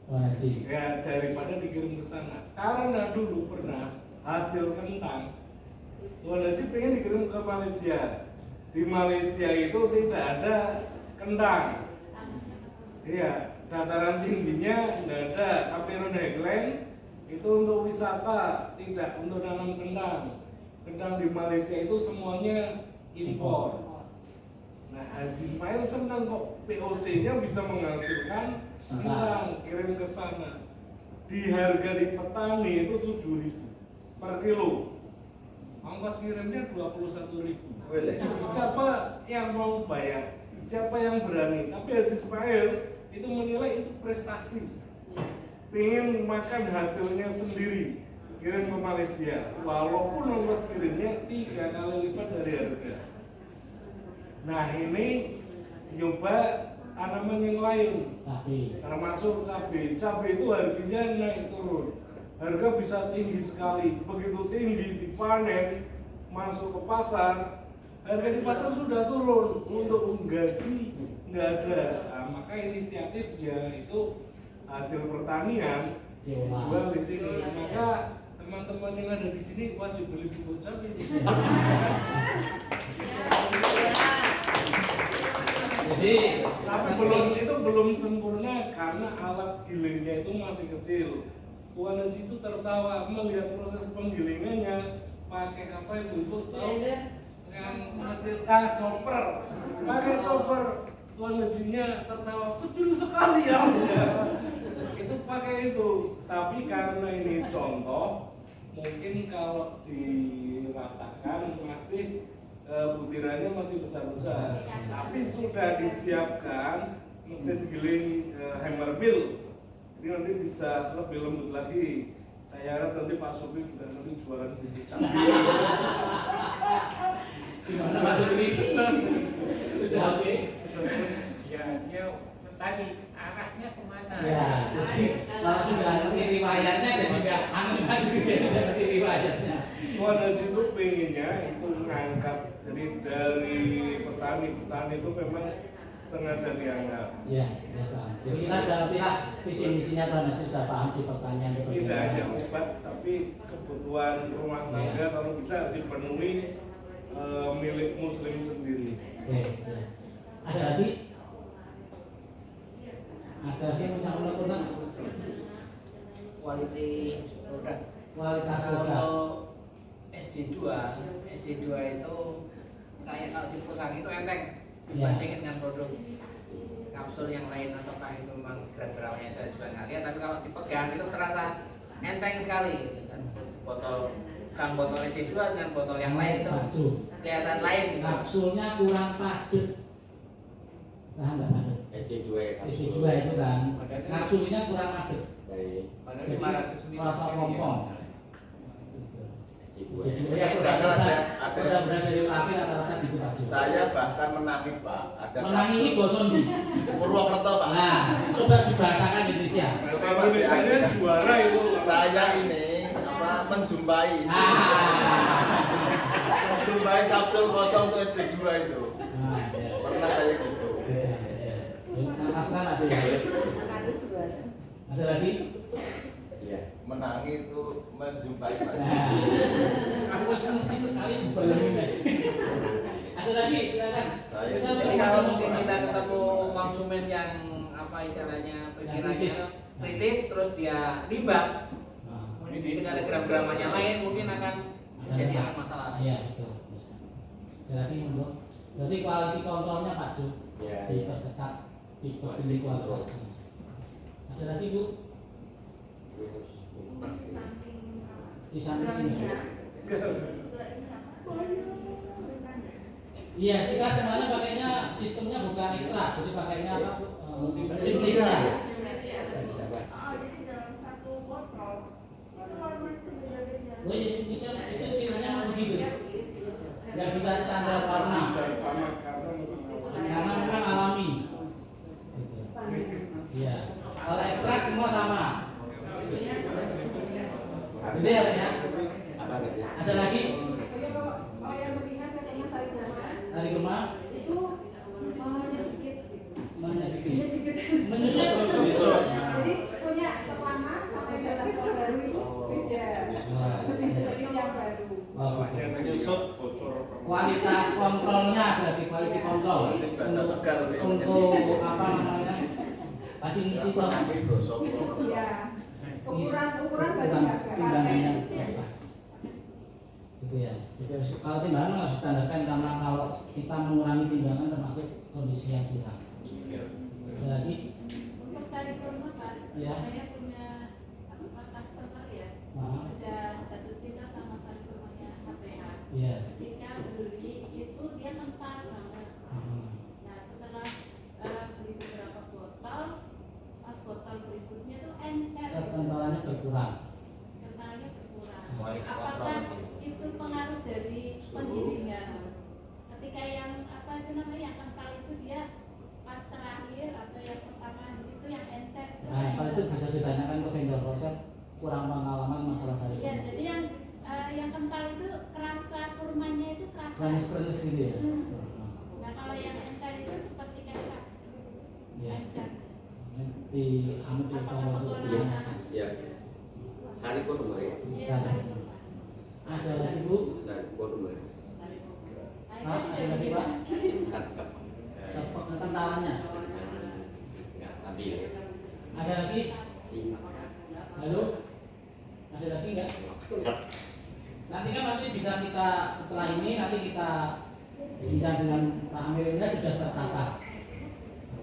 Tuan Haji. ya daripada dikirim ke sana. Karena dulu pernah hasil kentang Tuan Haji pengen dikirim ke Malaysia. Di Malaysia itu tidak ada kentang. Iya, dataran tingginya tidak ada. Cameron Highland itu untuk wisata, tidak untuk nanam kentang. Kentang di Malaysia itu semuanya impor. Nah, Haji Ismail senang kok POC-nya bisa menghasilkan kentang, kirim ke sana. Di harga di petani itu 7.000 per kilo. Ongkos kirimnya 21.000. Siapa yang mau bayar? Siapa yang berani? Tapi Haji Ismail itu menilai itu prestasi. Pengen makan hasilnya sendiri, kirim ke Malaysia. Walaupun ongkos kirimnya 3 kali lipat dari harga. Nah ini nyoba tanaman yang lain, Cabai. termasuk cabai. Cabai itu harganya naik turun. Harga bisa tinggi sekali. Begitu tinggi dipanen, masuk ke pasar, harga di pasar sudah turun. Untuk menggaji nggak ada. Nah, maka inisiatifnya itu hasil pertanian dijual di sini. Maka teman-teman yang ada di sini wajib beli bubuk cabai. Jadi Tapi itu belum sempurna karena alat gilingnya itu masih kecil. Tuan Haji itu tertawa melihat proses penggilingannya pakai apa yang untuk tahu yang kecil chopper, pakai chopper. Tuan Hajinya tertawa kecil sekali ya. Itu pakai itu. Tapi karena ini contoh, mungkin kalau dirasakan masih butirannya masih besar-besar. Tapi sudah disiapkan mesin giling hammer mill. Jadi nanti bisa lebih lembut lagi. Saya harap nanti Pak Supri juga nanti jualan bubuk cabai. gimana Mas Supri? Sudah oke? Ya tadi arahnya kemana? Ya, jadi kalau sudah ngerti riwayatnya jadi nggak aneh lagi dia sudah ngerti riwayatnya. Tuan Haji itu pengennya itu ngangkat dari petani itu memang sengaja dianggap. Ya, ya paham. Jadi kita sudah ngerti lah visi misinya Tuan Haji sudah paham di pertanian itu Tidak hanya bagaimana. obat tapi kebutuhan rumah tangga kalau bisa dipenuhi milik muslim sendiri. Oke, ya. Ada lagi? Ada lagi yang punya unek-unek? Quality produk. Kualitas produk. Kalau SD2 itu kayak kalau di perusahaan itu enteng dibandingin dengan produk. kapsul yang lain ataukah itu memang gram-gramnya saya juga nggak lihat, tapi kalau dipegang itu terasa enteng sekali. Botol SC2 dengan botol yang lain itu Baju. kelihatan lain. Kapsulnya kurang padat. Paham nggak padat? SC2 ya. SC2 itu kan kapsulnya kurang padat. Baik. Jadi rasa kompong. SC2. Ya, udah dari api rata-rata gitu Pak. Saya bahkan menangi Pak. Ada Menangi ini boson di Purwokerto Pak. Nah, coba dibahasakan Indonesia. Bahasa Indonesia juara itu. Saya ini menjumpai menjumpai kapsul kosong untuk SC2 itu. Nah, ya. Pernah kayak gitu. Makaskan aja ya. Ada lagi? Iya. Menangi itu menjumpai Pak. Nah, aku ngerti sekali di belum ini. Ada lagi, silakan. Jadi kalau mungkin kita ketemu konsumen yang apa istilahnya pikirannya kritis terus dia limbah, di sini ada gram-gramannya lain mungkin akan jadi masalah. Iya betul. Ada lagi menurut. Berarti quality kontrolnya Pak Ju diperketat, dipertinggi kualitasnya. Ada lagi Bu? Di samping sini. Iya, kita semuanya pakainya sistemnya bukan ekstra, jadi pakainya apa? Simplisnya. Oh iya, simplisnya itu cirinya memang begitu. Nggak bisa standar warna. Karena memang alami. Iya. Kalau ekstrak semua sama. Gitu ya, Pak ya? Ada lagi? Kalau yang melihat katanya saya Dari rumah? itu menyedikit Menyusut. jadi punya selama sampai dalam tahun baru itu beda, lebih sedikit yang baru. Menyusut Kualitas kontrolnya berarti quality control untuk apa namanya? Tadi misi itu apa? Ya, ukuran baru nggak timbangannya pas. pas. Gitu ya. Jadi kalau timbangan harus standarkan karena kalau kita mengurangi timbangan termasuk kondisi yang curang. Ada lagi? Untuk sari kurma Pak, Ya. saya punya customer ya, Nah. sudah jatuh cinta sama sari kurmanya HPA. Iya. Ketika beli itu dia kental banget. Nah setelah beli beberapa botol, pas botol berikutnya tuh encer. Kekentalannya berkurang. Kentalnya berkurang. Apakah itu pengaruh dari penggilingan? Ketika yang apa itu namanya yang kental itu dia pas terakhir atau yang pertama itu yang encer. Nah, kalau itu bisa ditanyakan ke vendor proses kurang pengalaman masalah sari Iya, kurma. jadi yang kental itu kerasa kurmanya itu kerasa. Kremes gitu ya. Nah kalau yang encer itu seperti kecap. Ya. Encer. Di anu di evaluasi ditanyakan. Siap. Sari kurma ya. Bisa. Ada lagi Bu? Sari kurma. Ada lagi Pak? Kantap. Kekentalannya. Nggak stabil. Ada lagi? Halo? Ada lagi nggak? Nanti bisa kita setelah ini nanti kita bincang dengan Pak Amirnya sudah tertata.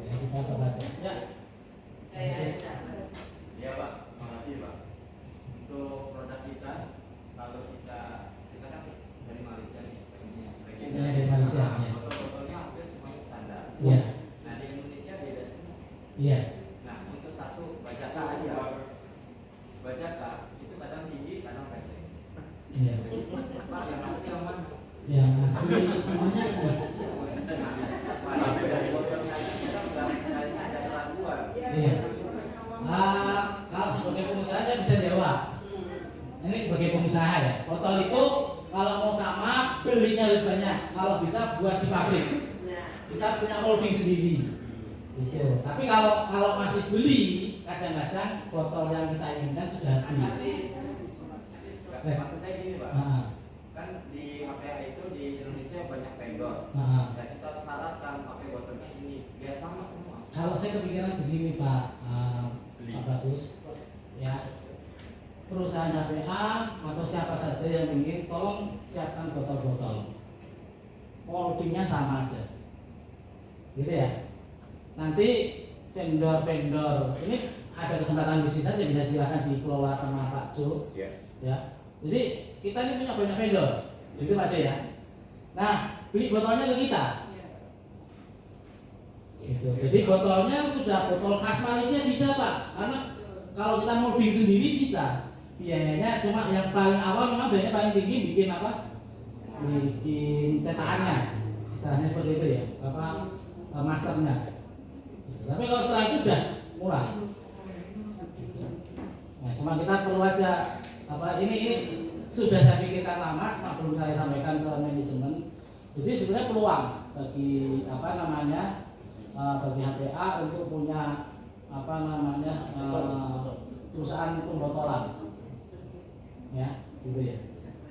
Ya, kita saja. Ya. Ya Pak, makasih Pak. Untuk produk kita, kalau kita kan dari Malaysia nih, Ya, dari Malaysia. Ya. botol-botolnya hampir semuanya standar. Ya. Nah di Indonesia beda semua. Iya. Nah untuk satu bajaka aja, bajaka itu kadang tinggi, kadang pendek. Iya. Pak yang asli yang mana? Yang asli semuanya asli. Dari botolnya aja kita udah misalnya ada keraguan. Iya. Kalau sebagai pengusaha saya bisa jawab. Ini sebagai pengusaha ya. Botol itu kalau mau sama belinya harus banyak. Kalau bisa buat di pabrik. Kita punya molding sendiri. Gitu. Tapi kalau masih beli, kadang-kadang botol yang kita inginkan sudah habis. Maksud saya gini Pak, kan di HPA itu di Indonesia banyak vendor. Dan kita syaratkan pakai botolnya ini biar sama semua. Kalau saya kepikiran begini Pak Bagus, ya perusahaan HPA atau siapa saja yang ingin, tolong siapkan botol-botol, moldingnya sama aja, gitu ya. nanti vendor-vendor ini ada kesempatan bisnis saja, bisa silakan dikelola sama Pak Jo. Ya. Jadi kita ini punya banyak vendor, itu Pak Jo ya. Nah, beli botolnya ke kita. Gitu. Jadi botolnya sudah botol khas Malaysia bisa Pak, karena kalau kita molding sendiri bisa. Biayanya cuma yang paling awal memang biayanya paling tinggi bikin apa? Bikin cetakannya, istilahnya seperti itu ya, masternya. Tapi kalau setelah itu udah murah. Nah, cuma kita perlu aja ini sudah saya pikirkan lama, cuma belum saya sampaikan ke manajemen. Jadi sebenarnya peluang bagi bagi HPA untuk punya perusahaan pembotolan. Ya, gitu ya.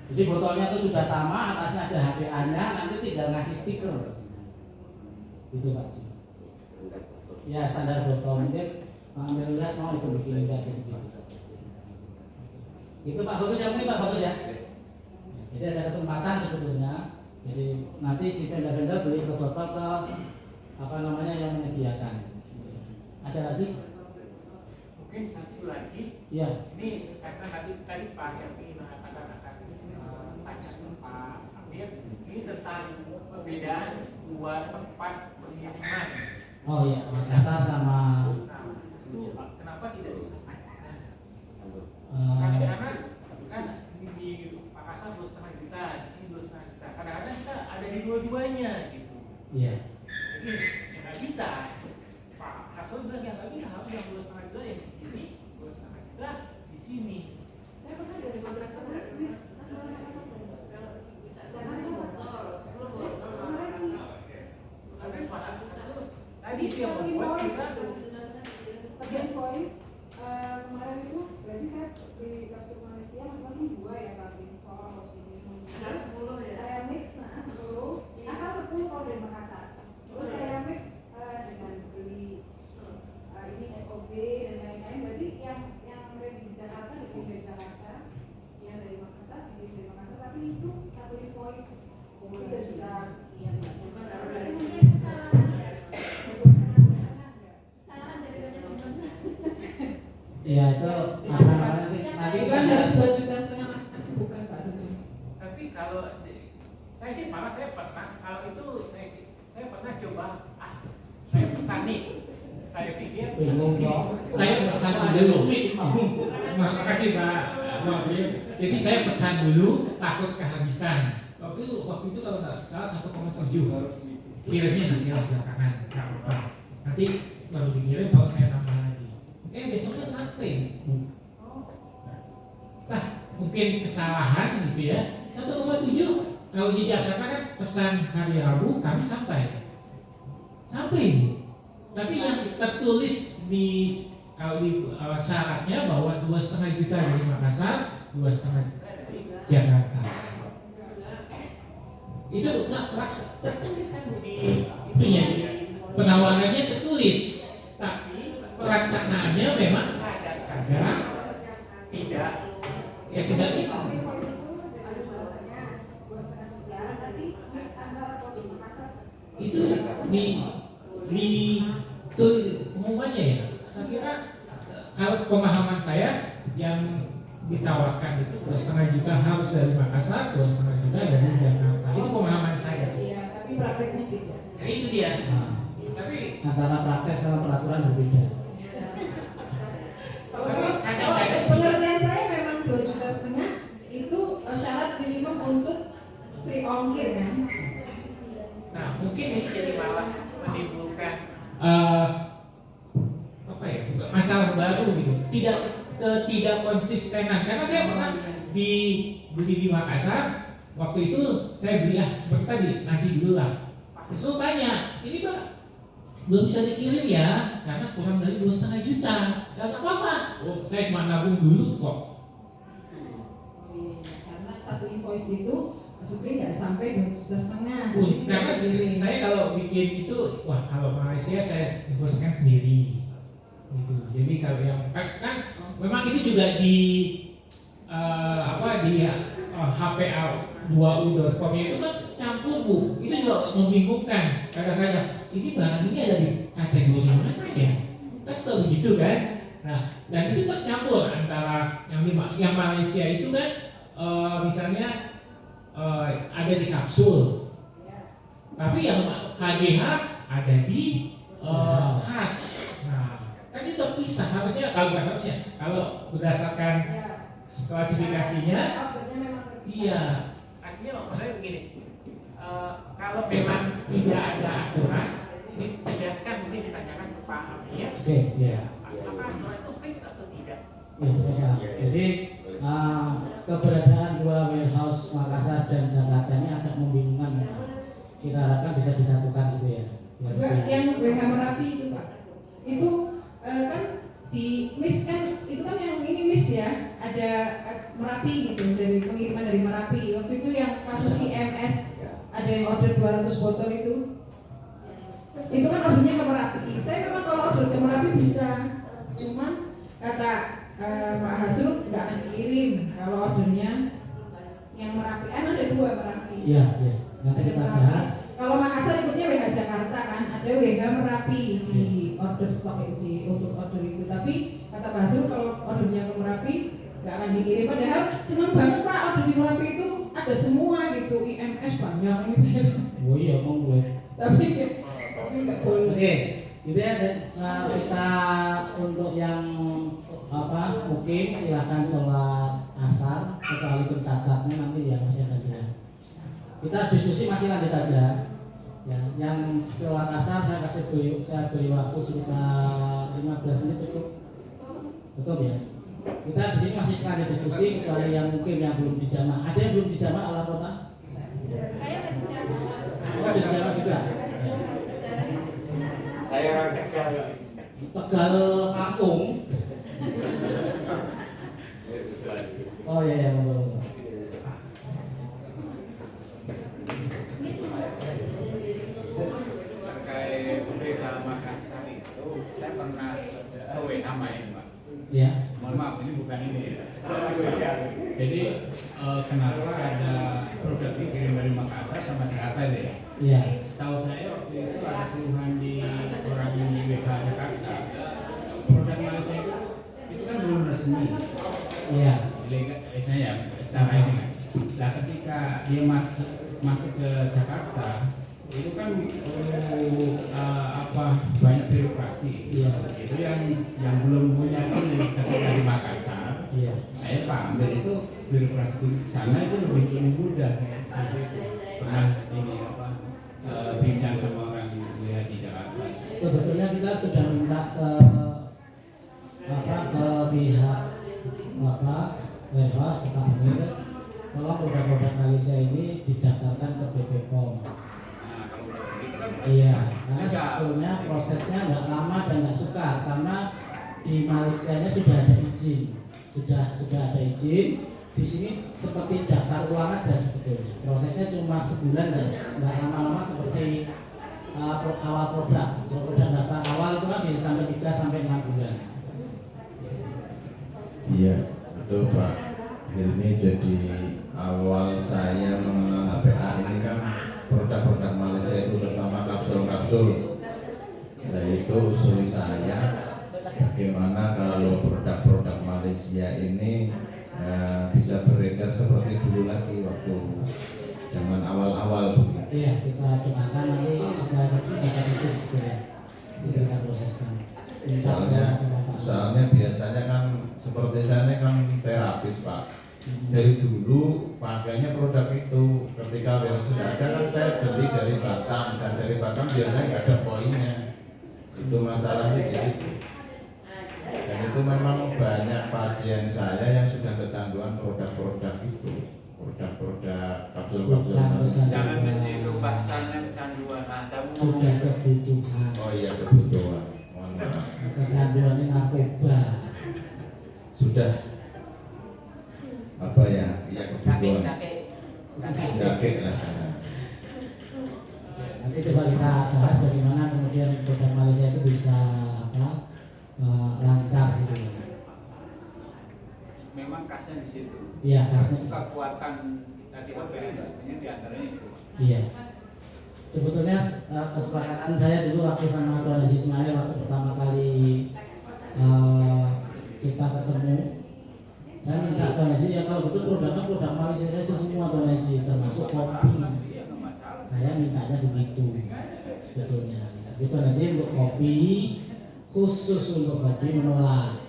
Jadi botolnya itu sudah sama, atasnya ada HPA-nya, nanti tinggal ngasih stiker. Gitu Pak. Ya, standar botol. Mungkin Pak Amir mau itu bikin kayak gitu. Itu Pak bagus ya, mungkin Pak bagus ya. Jadi ada kesempatan sebetulnya. Jadi nanti si vendor-vendor beli ke botol ke yang menyediakan. Ada lagi? Mungkin satu lagi. Ya. Ini karena tadi Pak Yanti mengatakan akan tanya ke Pak Amir. Ini tentang perbedaan dua tempat pengiriman. Oh iya, Makassar sama. Nah, kenapa tidak disampaikan? Karena kan di Makassar 2,5 juta, di sini 2,5 juta. Kadang-kadang kita ada di dua-duanya gitu. Iya. Jadi ya nggak bisa. Pak Hasan bilang ya nggak bisa, harus yang 2,5 juta yang di sini, 2,5 juta di sini. Saya pernah dari Makassar tadi itu yang membuat kita voice kemarin itu berarti saya di kapsul Malaysia masing-masing 2 ya Pak Binsol, harus 10 ya. Saya mix 10, asal 10 kalau dari Makassar. Terus saya mix dengan beli ini SOB dan lain-lain. Berarti yang dari Jakarta dikirim dari Jakarta, yang dari Makassar dikirim dari Makassar, tapi itu satu invoice sudah sekian. Bukan dari Iya itu nanti bukan harus 2,5 juta masih bukan Pak Suci. Tapi kalau saya sih malah saya pernah kalau itu saya pernah coba saya pesan nih, saya pikir bingung dong. Saya pesan dulu. Makasih Pak. Jadi saya pesan dulu, takut kehabisan. Waktu itu kalau nggak salah 1,7. Kirimnya nanti lah belakangan, nggak apa-apa. Nanti baru dikirim kalau saya tambah lagi. Besoknya sampai. Nah, mungkin kesalahan gitu ya. 1,7. Kalau di Jakarta kan pesan hari Rabu, kami sampai. Tapi yang tertulis di syaratnya bahwa 2,5 juta dari Makassar, 2,5 Jakarta. Itu nggak tertulis kan itu ya. Penawarannya tertulis, tapi pelaksanaannya memang kadang tidak. Ya tidak itu. Itu di tulis pengumumannya ya. Saya kira kalau pemahaman saya yang ditawarkan itu 2,5 juta harus dari Makassar, 2,5 juta dari Jakarta. Itu pemahaman saya. Iya, tapi prakteknya tidak. Ya itu dia. Tapi antara praktek sama peraturan berbeda. Pengertian saya memang 2,5 juta itu syarat minimum untuk free ongkir kan? Nah mungkin ini jadi malah menimbulkan masalah baru gitu. Tidak konsistenan. Karena saya pernah beli di Makassar. Waktu itu saya beli seperti tadi, nanti dulu lah. Terus tanya, ini Pak belum bisa dikirim ya karena kurang dari 2,5 juta. Gak apa-apa. Saya cuma nabung dulu kok. Karena satu invoice itu Supri nggak sampai 2,5 juta. Karena saya kalau bikin itu, kalau Malaysia saya invoice-kan sendiri. Gitu. Jadi kalau yang kan memang itu juga di HPA 2u.com itu kan campur Bu, itu juga membingungkan. Kadang-kadang ini barang ini ada di kategori mana ya? Kan begitu kan? Nah, dan itu tercampur antara yang Malaysia itu kan misalnya ada di kapsul, tapi yang HGH ada di khas. Nah, kan itu terpisah harusnya, kalau berdasarkan klasifikasinya, iya. Artinya maksudnya begini, kalau memang tidak ada aturan, ditegaskan mungkin ditanyakan ke Pak Ami ya. Oke, ya. Apakah aturan itu fix atau tidak? Ya, saya paham. Jadi keberadaan dua warehouse Makassar dan Jakarta ini agak membingungkan. Kita harapkan bisa disatukan gitu ya. Juga yang WH Merapi itu Pak, itu kan di MIS kan, itu kan yang ini MIS ya, ada Merapi gitu, dari pengiriman dari Merapi. Waktu itu yang kasus IMS, ada yang order 200 botol itu kan ordernya ke Merapi. Saya memang kalau order ke Merapi bisa, cuman kata Pak Hasrul nggak akan dikirim kalau ordernya yang Merapi. Ada 2 Merapi. Iya, iya. Nanti kita bahas. Kalau Makassar ikutnya WH Jakarta kan, ada WH Merapi di order stok itu untuk order itu. Tapi kata Pak Hasrul kalau ordernya ke Merapi nggak akan dikirim. Padahal senang banget Pak, order di Merapi itu ada semua gitu, IMS banyak ini banyak. Oh iya, mau boleh. Tapi nggak boleh. Oke, gitu ya. Kita untuk yang mungkin silahkan sholat asar, kecuali pencatatnya nanti ya masih ada bilang. Kita diskusi masih lanjut aja. Ya, yang sholat asar saya beri waktu sekitar 15 menit cukup ya. Kita di sini masih lanjut diskusi kecuali yang mungkin yang belum dijamah. Ada yang belum dijamah ala kota? Saya udah dijamah. Oh, dijamah juga. Saya orang Tegal. Tegal Kampung. Oh iya, betul. Terkait berita Makassar itu, saya pernah WA main Pak. Ya. Mohon maaf, ini bukan ini ya. Jadi kenapa ada produk dikirim dari Makassar sama Jakarta itu ya? Iya. Setahu saya waktu itu ada keluhan di orang di WH Jakarta. Produk Malaysia itu kan belum resmi. Iya. Saya secara ini kan. Nah ketika dia masuk ke Jakarta itu kan banyak birokrasi. Iya. Itu yang belum punya ini ketika di Makassar. Iya. Saya Pak Amir itu birokrasi di sana itu lebih mudah kayak seperti itu. Pernah ini bincang sama orang lihat di Jakarta. Sebetulnya kita sudah minta ke pihak warehouse ke Pak Amir, tolong produk-produk Malaysia ini didaftarkan ke BPOM. Iya, karena sebetulnya prosesnya nggak lama dan nggak sukar karena di Malaysia sudah ada izin, sudah ada izin. Di sini seperti daftar ulang aja sebetulnya. Prosesnya cuma sebulan, nggak lama-lama seperti awal produk. Kalau produk daftar awal itu kan bisa sampai 3 sampai 6 bulan. Iya, betul Pak Hilmi. Jadi awal saya mengenal HPA ini kan produk-produk Malaysia itu terutama kapsul-kapsul. Nah itu usul saya bagaimana kalau produk-produk Malaysia ini bisa beredar seperti dulu lagi waktu zaman awal-awal begitu. Iya, kita doakan nanti supaya dapat izin segera kita proseskan. Soalnya biasanya kan seperti saya kan terapis Pak. Dari dulu pakainya produk itu, ketika sudah ada kan saya beli dari Batam, dan dari Batam biasanya nggak ada poinnya. Itu masalahnya di situ. Dan itu memang banyak pasien saya yang sudah kecanduan produk-produk itu, produk-produk kapsul-kapsul Malaysia. Jangan itu bahasanya kecanduan. Sudah kebutuhan. Oh iya, kebutuhan. Mohon maaf. Kecanduan ini narkoba. Sudah apa ya? Iya, kebutuhan. Kakek lah sana. Nanti coba kita bahas bagaimana kemudian produk Malaysia itu bisa lancar gitu. Memang khasnya di situ. Iya, khasnya. Kekuatan Iya. Sebetulnya kesepakatan saya dulu waktu sama Tuan Haji Ismail waktu pertama kali kita ketemu, saya minta Tuan Haji ya kalau betul produknya produk Malaysia saja semua Tuan Haji, termasuk kopi. Saya mintanya begitu sebetulnya. Tapi Tuan Haji untuk kopi khusus untuk kopi menolak.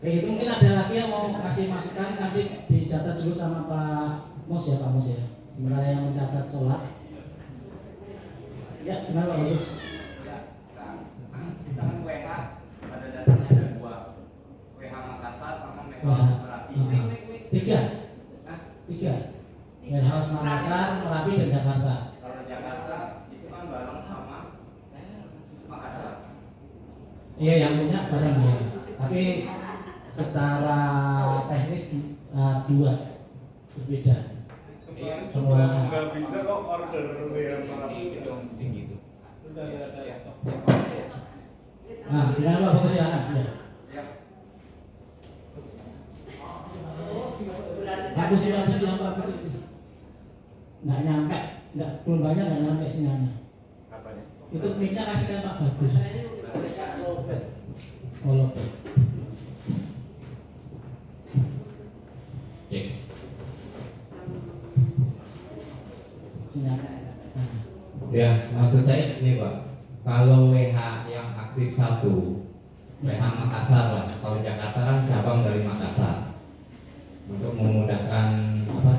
Oke, itu mungkin ada lagi yang mau kasih masukan, nanti dicatat dulu sama Pak Mus ya, Pak Mus ya. Sebenarnya yang mencatat sholat. Ya, gimana Pak Mus? Kita kan WH pada dasarnya ada dua, WH Makassar sama Merapi. Tiga. Warehouse Makassar, Merapi dan Jakarta. Kalau Jakarta itu kan bareng sama Makassar. Iya, yang punya bareng ya. Tapi secara teknis dua berbeda. Semua nggak bisa kok order yang Merapi itu tinggi itu. Udah ada stok. Nah, gimana Pak? Bagus silakan. Ya. Bagus itu. Nggak nyampe, belum banyak nggak nyampe sinyalnya. Itu mic-nya kasihkan Pak Bagus. Lopet. Cek. Ya, maksud saya ini Pak, kalau WH yang aktif satu, WH Makassar lah. Kalau Jakarta kan cabang dari Makassar untuk memudahkan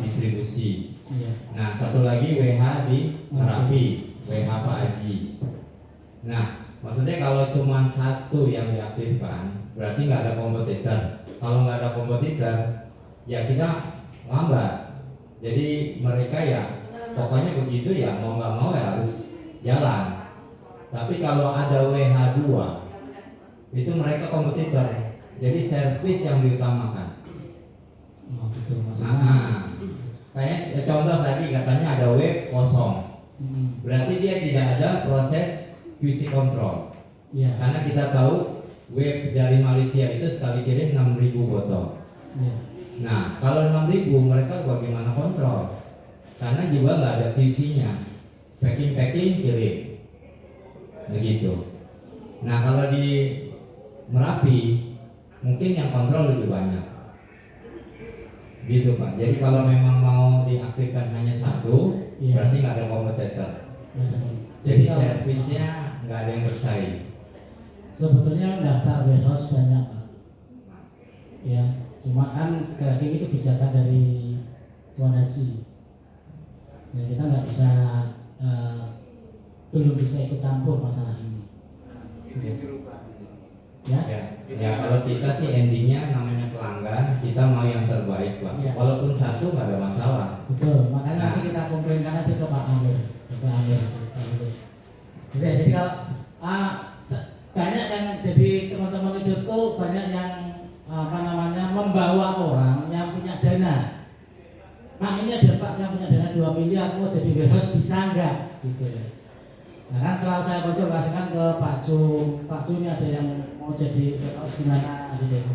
distribusi. Nah, satu lagi WH di Merapi, WH Pak Haji. Nah, maksudnya kalau cuma satu yang diaktifkan, berarti nggak ada kompetitor. Kalau nggak ada kompetitor, ya kita lambat. Jadi mereka ya pokoknya begitu ya, mau nggak mau ya harus jalan. Tapi kalau ada WH2 itu mereka kompetitor, jadi servis yang diutamakan. Kayak contoh tadi katanya ada web kosong, berarti dia tidak ada proses QC control. Karena kita tahu web dari Malaysia itu sekali kirim 6.000 botol. Nah, kalau 6.000 mereka bagaimana kontrol? Karena juga nggak ada QC-nya, packing kirim, begitu. Nah, kalau di Merapi mungkin yang kontrol lebih banyak, gitu Pak. Jadi kalau memang mau diaktifkan hanya satu, berarti nggak ada kompetitor. Jadi servisnya nggak ada yang bersaing. Sebetulnya daftar warehouse banyak Pak. Ya, cuma kan sekali lagi ini kebijakan dari Tuan Haji. Ya, kita nggak bisa belum bisa ikut campur masalah ini. Ya, kalau kita sih endingnya namanya pelanggan, kita mau yang terbaik Pak. Walaupun satu nggak ada masalah. Betul, makanya nanti kita komplainkan aja ke Pak Amir. Jadi kalau banyak yang jadi teman-teman itu tuh banyak yang membawa orang yang punya dana. Pak, ini ada Pak yang punya dana 2 miliar, mau jadi warehouse bisa enggak? Gitu ya. Nah kan selalu saya konsultasikan ke Pak Cu ini ada yang mau jadi warehouse gimana gitu.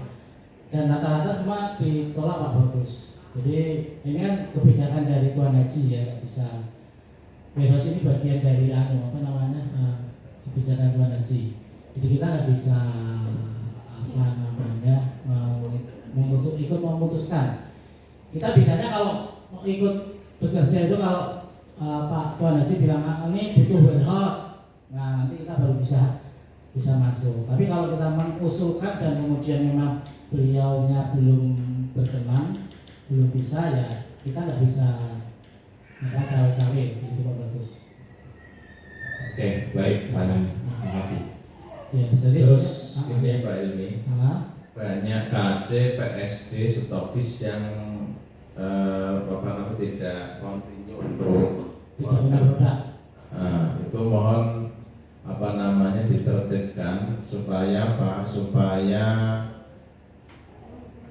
Dan rata-rata semua ditolak Pak Bagus. Jadi ini kan kebijakan dari Tuan Haji ya, nggak bisa. Warehouse ini bagian dari kebijakan Tuan Haji. Jadi kita nggak bisa ikut memutuskan. Kita bisanya kalau mau ikut bekerja itu kalau Pak Tuan Haji bilang ini butuh warehouse, nah nanti kita baru bisa masuk. Tapi kalau kita mengusulkan dan kemudian memang beliaunya belum berkenan, belum bisa ya kita nggak bisa cawe-cawe itu Pak Bagus. Oke, baik Pak Nani, terima kasih. Ya, terus ini Pak Ilmi, banyak KC, PSD, stokis yang tidak continue untuk itu mohon ditertibkan supaya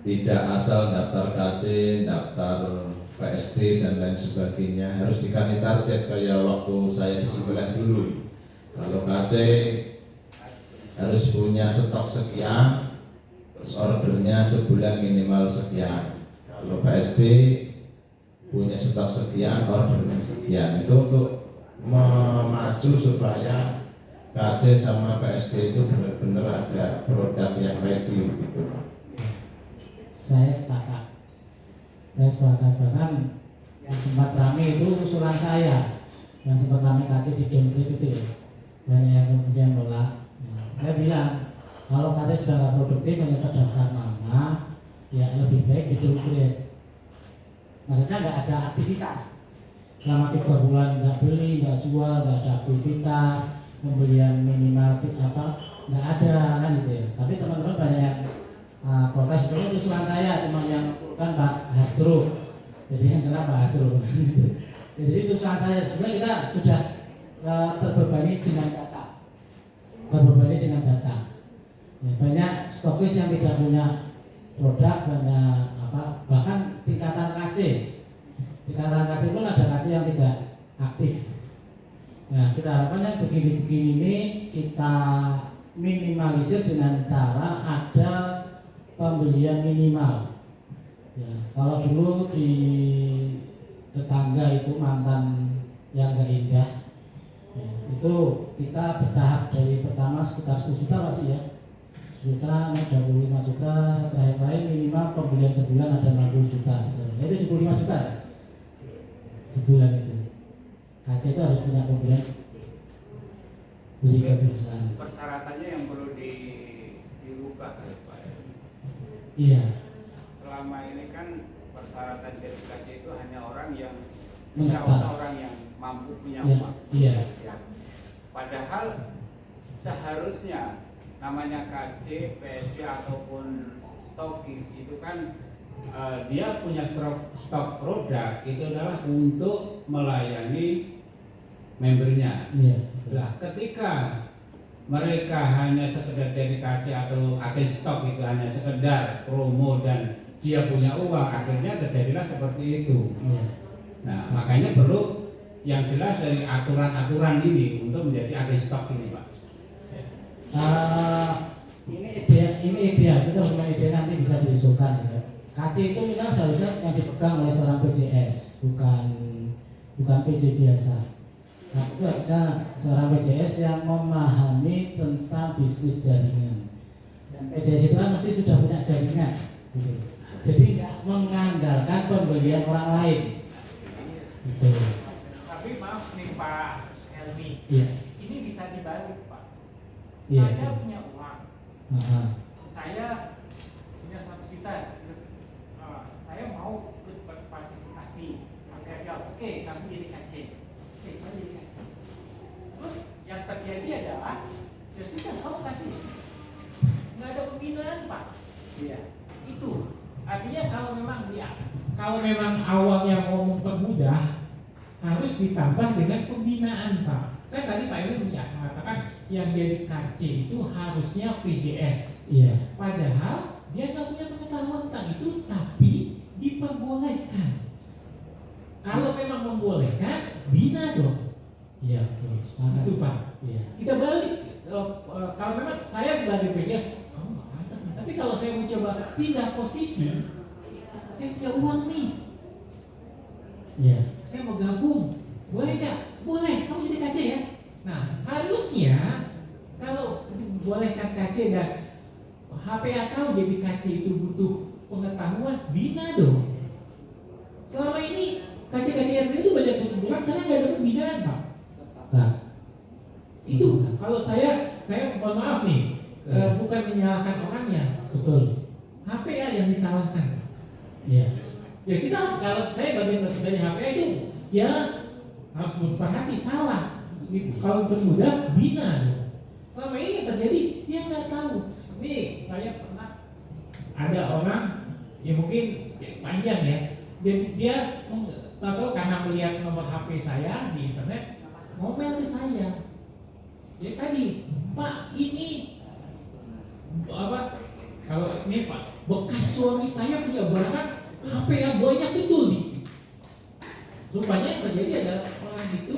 tidak asal daftar KC, daftar PSD dan lain sebagainya, harus dikasih target kayak waktu saya di sebelah dulu. Kalau KC harus punya stok sekian, ordernya sebulan minimal sekian. Kalau PSD punya stok sekian, ordernya sekian. Itu untuk memacu supaya KC sama PSD itu benar-benar ada produk yang ready gitu. Saya sepakat. Bahkan yang sempat ramai itu usulan saya, yang sempat ramai KC di downgrade itu ya. Banyak yang kemudian nolak. Saya bilang kalau KC sudah nggak produktif hanya terdaftar nama, ya lebih baik di downgrade. Maksudnya nggak ada aktivitas. Selama 3 bulan nggak beli, nggak jual, nggak ada aktivitas, pembelian minimal nggak ada kan gitu ya. Tapi teman-teman banyak yang protes itu usulan saya, cuma yang kan Pak Hasro. Jadi yang kenapa Hasro? Jadi itu usulan saya. Sebenarnya kita sudah terbebani dengan data. Ya, banyak stokis yang tidak punya produk, banyak bahkan tingkatan KC pun ada KC yang tidak aktif. Nah, kita harapkan begini-begini ini kita minimalisir dengan cara ada pembelian minimal. Ya, kalau dulu di tetangga itu mantan yang gak indah, ya, itu kita bertahap dari pertama sekitar 10 juta Pak sih ya, 10 juta, 25 juta, terakhir minimal pembelian sebulan ada 60 juta, itu 75 juta sebulan itu. KC itu harus punya pembelian beli ke perusahaan. Persyaratannya yang perlu dirubah Pak. Iya. Selama ini kan persyaratan dedikasi itu hanya orang yang Menetap. orang yang mampu punya Iya, uang. iya. Ya. Padahal seharusnya namanya KC, PSD ataupun stokis itu kan dia punya stok produk itu adalah untuk melayani membernya. Iya. Nah, ketika mereka hanya sekedar jadi KC atau agen stok itu hanya sekedar promo dan dia punya uang, akhirnya terjadilah seperti itu. Iya. Nah, makanya perlu yang jelas dari aturan-aturan ini untuk menjadi agen stok ini, Pak. Ini ideal, kita punya ide nanti bisa diusulkan ya. KC itu memang seharusnya yang dipegang oleh seorang PJS, bukan PJ biasa. Nah, itu harusnya seorang PJS yang memahami tentang bisnis jaringan. Dan PJS itu kan mesti sudah punya jaringan, gitu. Jadi nggak mengandalkan pembelian orang lain. Gitu. Tapi maaf nih Pak Helmi, Iya. ini bisa dibalik Pak. Iya, Saya iya. punya uang, saya punya 100 juta, terus saya mau berpartisipasi. Akhirnya oke, kamu jadi KC. Oke, kamu jadi KC. Terus yang terjadi adalah, ya sudah kamu KC. Nggak ada pembinaan Pak. Iya. Itu artinya Kalau memang awalnya mau mempermudah, harus ditambah dengan pembinaan Pak. Kan tadi Pak Ewi mengatakan yang jadi KC itu harusnya PJS. Iya. Padahal dia nggak punya pengetahuan tentang itu, tapi diperbolehkan. Kalau memang membolehkan, bina dong. Iya, betul. Sepakat. Itu Pak. Iya. Kita balik. Kalau memang saya sebagai PJS, kamu nggak pantas. Tapi kalau saya mau coba pindah posisi, saya punya uang nih. Iya. Saya mau gabung, boleh nggak? Boleh, kamu jadi KC ya. Nah, harusnya kalau bolehkan KC dan HPA kau jadi KC itu butuh pengetahuan, bina dong. Selama ini KC-KC RT itu banyak pengangguran karena nggak ada pembinaan Pak. Nah, Itu kalau saya mohon maaf nih, bukan menyalahkan orangnya. betul. HPA yang disalahkan Pak. Iya. Ya kita kalau saya bagian dari HPA itu ya harus berusaha hati salah. Kalau bermudah bina. Selama ini yang terjadi dia nggak tahu. Nih saya pernah ada orang ya mungkin panjang ya. Dia tahu karena melihat nomor HP saya di internet ngomel ke saya. Ya tadi Pak ini apa? Kalau ini Pak bekas suami saya punya barang HP yang banyak betul nih. Rupanya yang terjadi adalah orang itu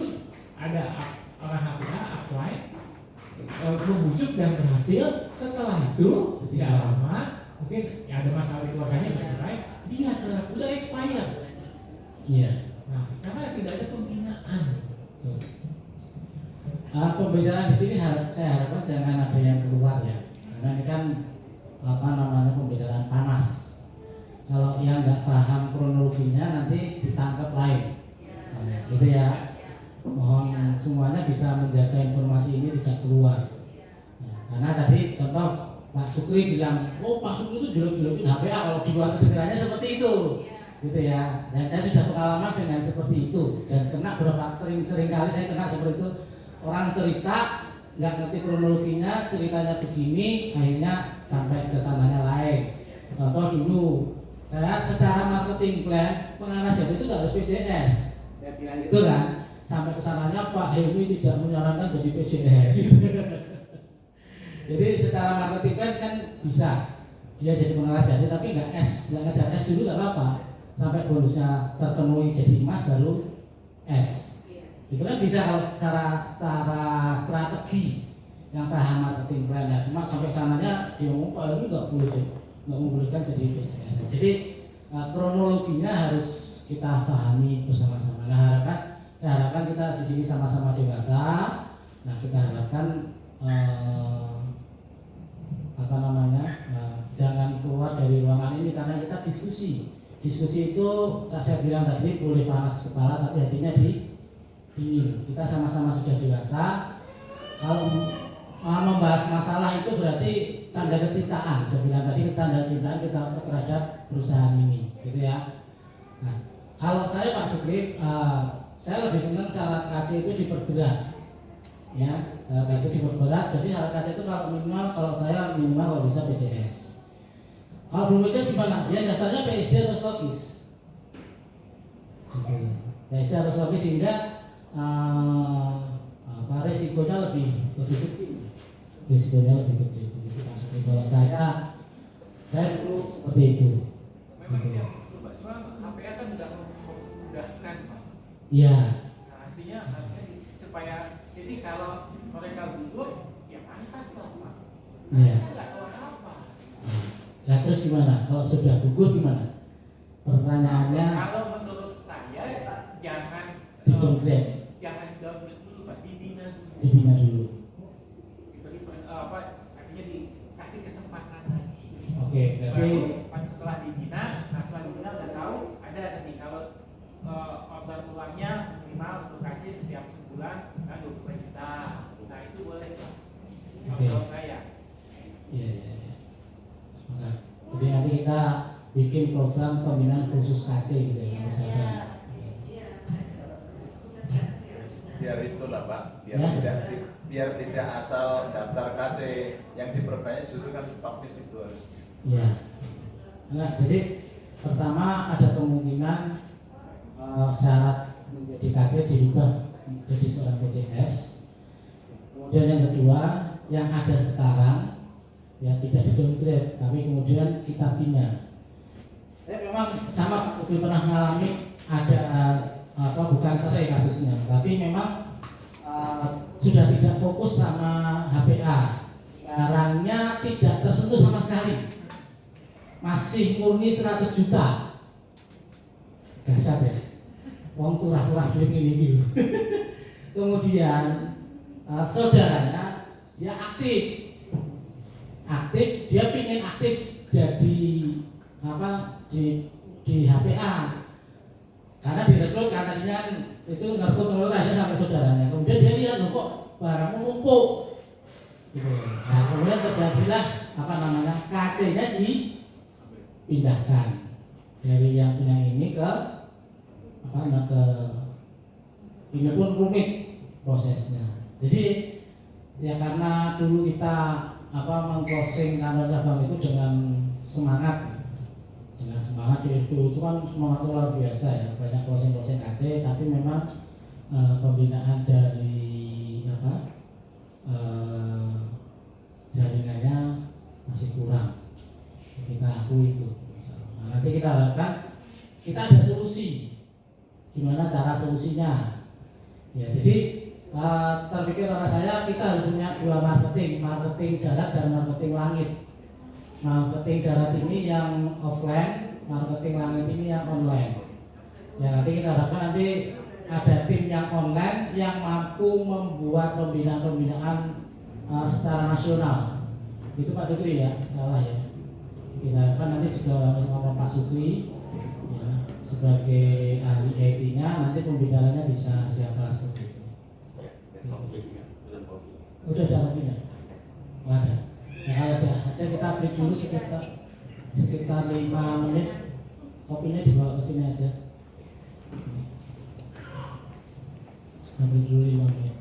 ada orang HPA apply membujuk dan berhasil. Setelah itu tidak lama mungkin ya ada masalah di keluarganya bercerai, lihat udah expired. Iya. Nah, karena tidak ada pembinaan. Pembicaraan di sini saya harapkan jangan ada yang keluar ya, karena ini kan pembicaraan panas. Kalau yang nggak paham kronologinya nanti ditangkap lain, gitu ya. Mohon semuanya bisa menjaga informasi ini tidak keluar. Karena tadi contoh Pak Sukri bilang, oh Pak Sukri itu jelek-jelekin HPA, kalau di luar pikirannya seperti itu, gitu ya. Dan saya sudah pengalaman dengan seperti itu dan kena sering kali saya kena seperti itu. Orang cerita nggak ngerti kronologinya, ceritanya begini, akhirnya sampai ke sananya lain. Contoh dulu, saya secara marketing plan pengarah jadi itu nggak harus PJS, saya bilang gitu kan. Sampai ke sananya Pak Helmi tidak menyarankan jadi PJS. Jadi secara marketing plan kan bisa dia jadi pengarah jadi, tapi nggak ngajar S dulu nggak apa-apa. Sampai bonusnya terpenuhi jadi emas baru S. Itu kan bisa kalau secara strategi yang paham marketing plan ya. Cuma sampai sananya dia ngomong Pak ini nggak membolehkan jadi PJS. Jadi kronologinya harus kita pahami bersama-sama. Saya harapkan kita di sini sama-sama dewasa. Nah kita harapkan jangan keluar dari ruangan ini karena kita diskusi. Diskusi itu saya bilang tadi boleh panas kepala tapi hatinya dingin. Kita sama-sama sudah dewasa. Kalau membahas masalah itu berarti tanda kecintaan. Saya bilang tadi tanda kecintaan kita terhadap perusahaan ini, gitu ya. Nah, kalau saya Pak Sukri, saya lebih senang syarat KC itu diperberat. Ya, syarat KC diperberat. Jadi syarat KC itu kalau saya minimal kalau bisa PJS. Kalau belum PJS gimana? Ya daftarnya PSD atau stokis. PSD atau stokis sehingga risikonya lebih kecil. Risikonya lebih kecil. Kalau saya dulu seperti itu. Memang ya, cuma HPA kan sudah memudahkan, Pak. Iya. Nah, artinya supaya jadi kalau mereka gugur, ya pantas lah, Pak. Iya. Nggak tahu apa. Nah terus gimana? Kalau sudah gugur gimana? Pertanyaannya. Kalau menurut saya jangan di-downgrade. Jangan downgrade dulu, Pak. Dibina dulu. Artinya dikasih kesempatan lagi. Oke, berarti setelah dibina udah tahu ada nanti kalau order ulangnya minimal untuk kaji setiap sebulan kan 20 juta. Nah itu boleh, Pak. Kalau saya. Iya. Semangat. Jadi nanti kita bikin program pembinaan khusus KC gitu ya, misalkan. Biar itulah Pak, Ya. biar tidak asal daftar KC yang diperbanyak justru kan stokis itu harus. Iya. Nah, jadi pertama ada kemungkinan syarat menjadi KC dirubah menjadi seorang PJS. Kemudian yang kedua, yang ada sekarang ya tidak di-downgrade, tapi kemudian kita bina. Saya memang sama Pak pernah mengalami ada bukan cerai kasusnya, tapi memang sudah tidak fokus sama HPA. Barangnya tidak tersentuh sama sekali. Masih murni 100 juta. Dahsyat ya. Wong turah-turah duit ini gitu. Kemudian saudaranya dia aktif, dia pingin aktif jadi di HPA. Karena direkrut katanya itu ngerekrut hanya sampai saudaranya. Kemudian dia lihat loh kok barangmu numpuk. Gitu. Nah kemudian terjadilah KC-nya dipindahkan dari yang punya ini ke ini pun rumit prosesnya. Jadi ya karena dulu kita meng-closing kantor cabang itu dengan semangat itu kan semangat luar biasa ya, banyak closing KC, tapi memang pembinaan dari jaringannya masih kurang, kita akui itu. Nah, nanti kita harapkan kita ada solusi, gimana cara solusinya ya. Jadi terpikir oleh saya kita harus punya dua marketing darat dan marketing langit. marketing darat ini yang offline, marketing langit ini yang online. Ya nanti kita harapkan nanti ada tim yang online yang mampu membuat pembinaan-pembinaan secara nasional. Itu Pak Sukri ya, salah ya. Kita harapkan nanti juga sama Pak Sukri ya, sebagai ahli IT-nya nanti pembicaranya bisa siapa seperti itu. Udah ada kopinya? Oh, ada. Ya ada kita break dulu sekitar 5 menit. Kopinya dibawa ke sini aja. Ambil dulu 5 menit.